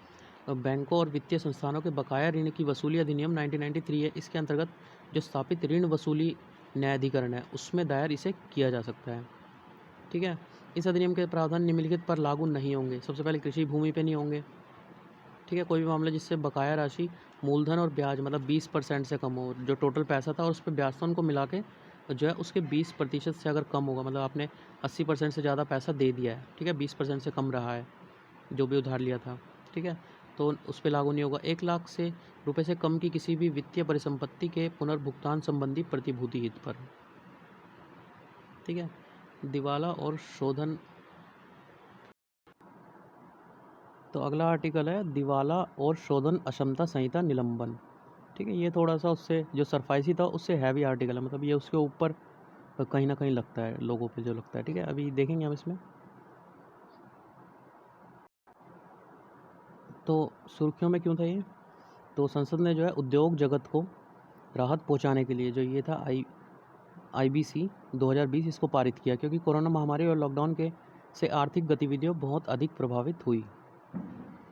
बैंकों और वित्तीय संस्थानों के बकाया ऋण की वसूली अधिनियम 1993 है, इसके अंतर्गत जो स्थापित ऋण वसूली न्यायाधिकरण है उसमें दायर इसे किया जा सकता है, ठीक है। इस अधिनियम के प्रावधान निम्नलिखित पर लागू नहीं होंगे। सबसे पहले कृषि भूमि पे नहीं होंगे, ठीक है। कोई भी मामला जिससे बकाया राशि मूलधन और ब्याज मतलब 20% से कम हो, जो टोटल पैसा था और उस पर ब्याज था उनको मिला के जो है उसके 20% से अगर कम होगा, मतलब आपने 80% से ज़्यादा पैसा दे दिया है, ठीक है, 20% से कम रहा है, जो भी उधार लिया था, ठीक है, तो उस पे लागू नहीं होगा। 1 लाख से रुपए से कम की किसी भी वित्तीय परिसंपत्ति के पुनर्भुगतान संबंधी प्रतिभूति हित पर, ठीक है। दिवाला और शोधन, तो अगला आर्टिकल है दिवाला और शोधन अक्षमता संहिता निलंबन, ठीक है। ये थोड़ा सा उससे जो सरफाइसी था उससे हैवी आर्टिकल है, मतलब ये उसके ऊपर कहीं ना कहीं लगता है, लोगों पे जो लगता है, ठीक है। अभी देखेंगे हम इसमें। तो सुर्खियों में क्यों था ये? तो संसद ने जो है उद्योग जगत को राहत पहुंचाने के लिए जो ये था IBC 2020 इसको पारित किया, क्योंकि कोरोना महामारी और लॉकडाउन के से आर्थिक गतिविधियों बहुत अधिक प्रभावित हुई,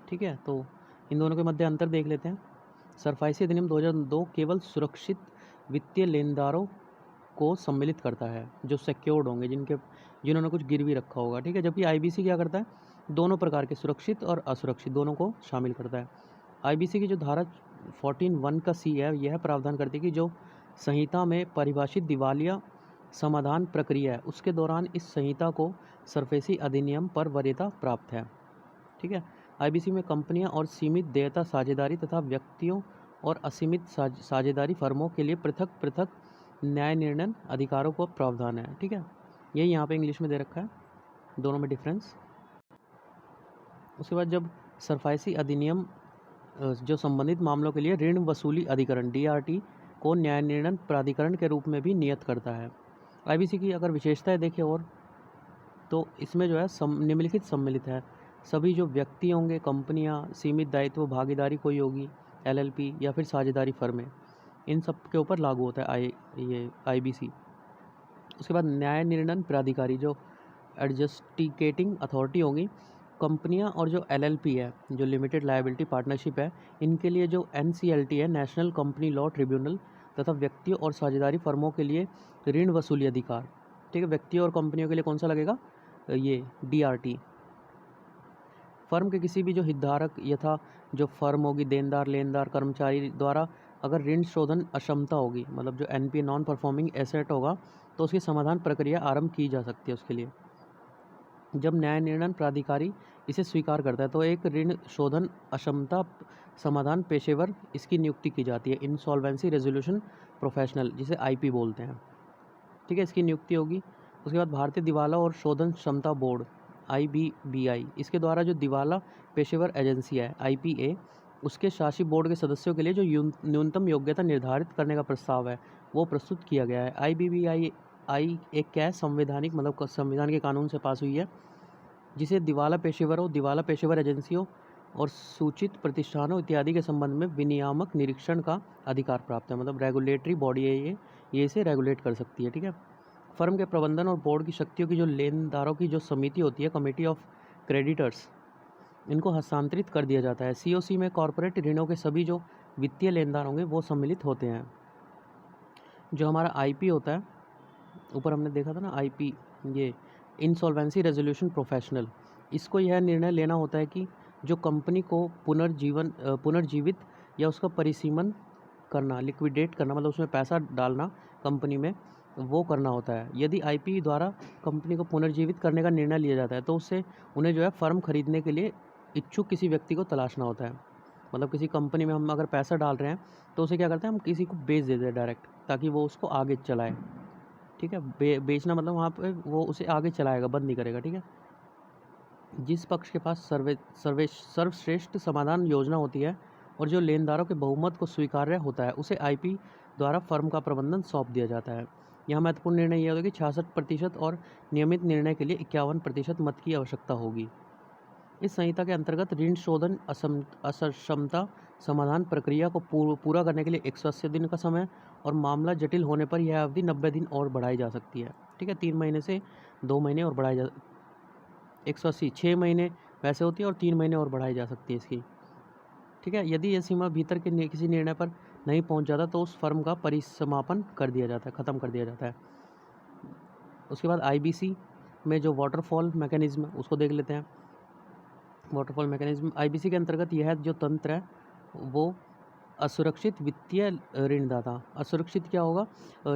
ठीक है। तो इन दोनों के मध्य अंतर देख लेते हैं। सरफाइसी अधिनियम 2002 केवल सुरक्षित वित्तीय लेनदारों को सम्मिलित करता है जो सिक्योर्ड होंगे, जिन्होंने कुछ गिरवी रखा होगा, ठीक है। जबकि IBC क्या करता है, दोनों प्रकार के सुरक्षित और असुरक्षित दोनों को शामिल करता है। IBC की जो धारा 14(1) का C है, यह प्रावधान करती है कि जो संहिता में परिभाषित दिवालिया समाधान प्रक्रिया है उसके दौरान इस संहिता को सरफेसी अधिनियम पर वरीयता प्राप्त है, ठीक है। IBC में कंपनियां और सीमित देयता साझेदारी तथा व्यक्तियों और असीमित साझेदारी फर्मों के लिए पृथक पृथक न्याय निर्णय अधिकारों को प्रावधान है, ठीक है। यही यहाँ पे इंग्लिश में दे रखा है, दोनों में डिफरेंस। उसके बाद जब सरफाइसी अधिनियम जो संबंधित मामलों के लिए ऋण वसूली अधिकरण DRT को न्याय निर्णय प्राधिकरण के रूप में भी नियत करता है। IBC की अगर विशेषताएं देखें और तो इसमें जो है निम्नलिखित सम्मिलित है। सभी जो व्यक्ति होंगे, कंपनियां, सीमित दायित्व भागीदारी कोई होगी, LLP या फिर साझेदारी फर्में, इन सब के ऊपर लागू होता है ये IBC। उसके बाद न्याय निर्णय प्राधिकारी जो एडजस्टिकेटिंग अथॉरिटी होंगी, कंपनियां और जो LLP है, जो लिमिटेड लायबिलिटी पार्टनरशिप है, इनके लिए जो NCLT है, नेशनल कंपनी लॉ ट्रिब्यूनल, तथा व्यक्तियों और साझेदारी फर्मों के लिए ऋण वसूली अधिकार, ठीक है। व्यक्तियों और कंपनियों के लिए कौन सा लगेगा, ये DRT। फर्म के किसी भी जो हितधारक यथा जो फर्म होगी, देनदार, लेनदार, कर्मचारी द्वारा अगर ऋण शोधन अक्षमता होगी, मतलब जो NPA नॉन परफॉर्मिंग एसेट होगा, तो उसकी समाधान प्रक्रिया आरंभ की जा सकती है उसके लिए। जब न्याय निर्णय प्राधिकारी इसे स्वीकार करता है तो एक ऋण शोधन अक्षमता समाधान पेशेवर इसकी नियुक्ति की जाती है, इंसॉल्वेंसी रेजोल्यूशन प्रोफेशनल, जिसे IP बोलते हैं, ठीक है। इसकी नियुक्ति होगी। उसके बाद भारतीय दिवाला और शोधन क्षमता बोर्ड IBBI, इसके द्वारा जो दिवाला पेशेवर एजेंसी है IPA, उसके शासी बोर्ड के सदस्यों के लिए जो न्यूनतम योग्यता निर्धारित करने का प्रस्ताव है वो प्रस्तुत किया गया है। IBBI एक क्या है, संवैधानिक, मतलब संविधान के कानून से पास हुई है, जिसे दिवाला पेशेवरों, दिवाला पेशेवर एजेंसियों और सूचित प्रतिष्ठानों इत्यादि के संबंध में विनियामक निरीक्षण का अधिकार प्राप्त है, मतलब रेगुलेटरी बॉडी है ये इसे रेगुलेट कर सकती है, ठीक है। फर्म के प्रबंधन और बोर्ड की शक्तियों की जो लेनदारों की जो समिति होती है, कमेटी ऑफ क्रेडिटर्स, इनको हस्तांतरित कर दिया जाता है। COC में कॉरपोरेट ऋणों के सभी जो वित्तीय लेनदार होंगे वो सम्मिलित होते हैं। जो हमारा IP होता है, ऊपर हमने देखा था ना IP, ये इंसॉल्वेंसी रेजोल्यूशन प्रोफेशनल, इसको यह निर्णय लेना होता है कि जो कंपनी को पुनर्जीवित या उसका परिसीमन करना, लिक्विडेट करना, मतलब उसमें पैसा डालना कंपनी में, वो करना होता है। यदि IP द्वारा कंपनी को पुनर्जीवित करने का निर्णय लिया जाता है तो उससे उन्हें जो है फर्म खरीदने के लिए इच्छुक किसी व्यक्ति को तलाशना होता है। मतलब किसी कंपनी में हम अगर पैसा डाल रहे हैं तो उसे क्या करते हैं, हम किसी को बेच देते हैं डायरेक्ट, ताकि वो उसको आगे चलाए, ठीक है। बेचना मतलब वहाँ पे वो उसे आगे चलाएगा, बंद नहीं करेगा, ठीक है। जिस पक्ष के पास सर्वश्रेष्ठ समाधान योजना होती है और जो लेनदारों के बहुमत को स्वीकार्य होता है उसे IP द्वारा फर्म का प्रबंधन सौंप दिया जाता है। यहाँ महत्वपूर्ण निर्णय यह होगा कि 66% और नियमित निर्णय के लिए 51% मत की आवश्यकता होगी। इस संहिता के अंतर्गत ऋण शोधन अक्षमता समाधान प्रक्रिया को पूरा करने के लिए 180 दिन का समय और मामला जटिल होने पर यह अवधि 90 दिन और बढ़ाई जा सकती है, ठीक है। 3 महीने से 2 महीने और बढ़ाई जा 180 6 महीने वैसे होती है और 3 महीने और बढ़ाई जा सकती है इसकी, ठीक है। यदि यह सीमा भीतर के किसी निर्णय पर नहीं पहुंच जाता तो उस फर्म का परिसमापन कर दिया जाता है, ख़त्म कर दिया जाता है। उसके बाद IBC में जो वाटरफॉल मैकेनिज्म उसको देख लेते हैं। वाटरफॉल मैकेनिज्म IBC के अंतर्गत यह जो तंत्र है वो असुरक्षित वित्तीय ऋणदाता, असुरक्षित क्या होगा,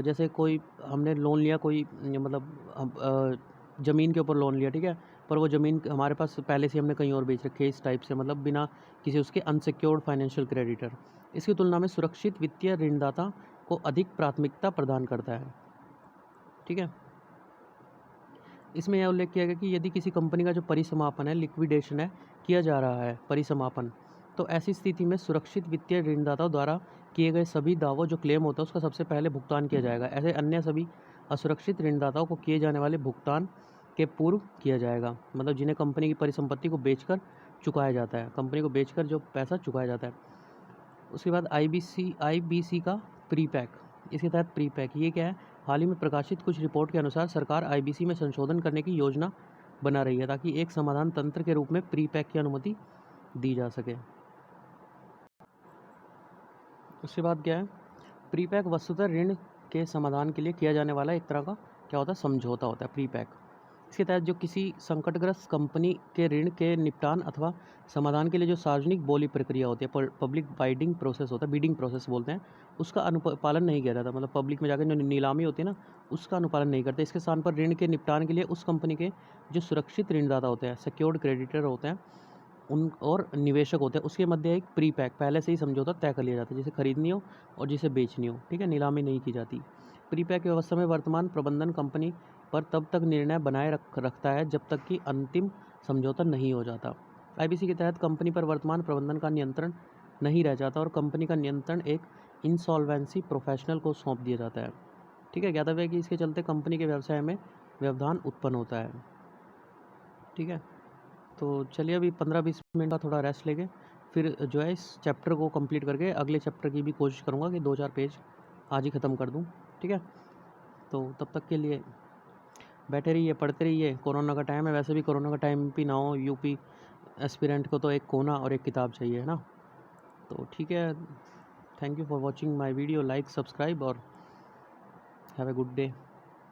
जैसे कोई हमने लोन लिया, कोई मतलब ज़मीन के ऊपर लोन लिया, ठीक है, पर वो ज़मीन हमारे पास पहले से हमने कहीं और बेच रखी है, इस टाइप से, मतलब बिना किसी उसके अनसिक्योर्ड फाइनेंशियल क्रेडिटर। इसकी तुलना में सुरक्षित वित्तीय ऋणदाता को अधिक प्राथमिकता प्रदान करता है। ठीक है, इसमें यह उल्लेख किया गया कि यदि किसी कंपनी का जो परिसमापन है, लिक्विडेशन है, किया जा रहा है परिसमापन, तो ऐसी स्थिति में सुरक्षित वित्तीय ऋणदाताओं द्वारा किए गए सभी दावों जो क्लेम होता है उसका सबसे पहले भुगतान किया जाएगा। ऐसे अन्य सभी असुरक्षित ऋणदाताओं को किए जाने वाले भुगतान के पूर्व किया जाएगा, मतलब जिन्हें कंपनी की परिसंपत्ति को बेचकर चुकाया जाता है, कंपनी को बेचकर जो पैसा चुकाया जाता है। उसके बाद आईबीसी का प्री पैक, इसके तहत प्री पैक ये क्या है, हाल ही में प्रकाशित कुछ रिपोर्ट के अनुसार सरकार आईबीसी में संशोधन करने की योजना बना रही है ताकि एक समाधान तंत्र के रूप में प्री पैक की अनुमति दी जा सके। उसके बाद क्या है, प्री पैक वस्तुतः ऋण के समाधान के लिए किया जाने वाला एक तरह का क्या होता है, समझौता होता है प्री पैक। इसके तहत जो किसी संकटग्रस्त कंपनी के ऋण के निपटान अथवा समाधान के लिए जो सार्वजनिक बोली प्रक्रिया होती है, पब्लिक बाइडिंग प्रोसेस होता है, बीडिंग प्रोसेस बोलते हैं, उसका अनुपालन नहीं किया जाता, मतलब पब्लिक में जाकर जो नीलामी होती है ना, उसका अनुपालन नहीं करते। इसके स्थान पर ऋण के निपटान के लिए उस कंपनी के जो सुरक्षित ऋणदाता होते हैं, सिक्योर्ड क्रेडिटर होते हैं, उन और निवेशक होते हैं, उसके मध्य एक प्री पैक पहले से ही समझौता तय कर लिया जाता है, जिसे खरीदनी हो और जिसे बेचनी हो। ठीक है, नीलामी नहीं की जाती। प्री पैक व्यवस्था में वर्तमान प्रबंधन कंपनी पर तब तक निर्णय बनाए रखता है जब तक कि अंतिम समझौता नहीं हो जाता। आईबीसी के तहत कंपनी पर वर्तमान प्रबंधन का नियंत्रण नहीं रह जाता और कंपनी का नियंत्रण एक इंसॉल्वेंसी प्रोफेशनल को सौंप दिया जाता है। ठीक है, ज्ञातव्य है कि इसके चलते कंपनी के व्यवसाय में व्यवधान उत्पन्न होता है। ठीक है, तो चलिए अभी 15-20 मिनट का थोड़ा रेस्ट लेंगे, फिर जो है इस चैप्टर को कंप्लीट करके अगले चैप्टर की भी कोशिश करूँगा कि 2-4 पेज आज ही ख़त्म कर दूँ। ठीक है, तो तब तक के लिए बैठे रहिए, पढ़ते रहिए। कोरोना का टाइम है, वैसे भी कोरोना का टाइम भी ना हो, यूपी एस्पिरेंट को तो एक कोना और एक किताब चाहिए, है ना। तो ठीक है, thank you for watching my video, like, subscribe और हैव ए गुड डे।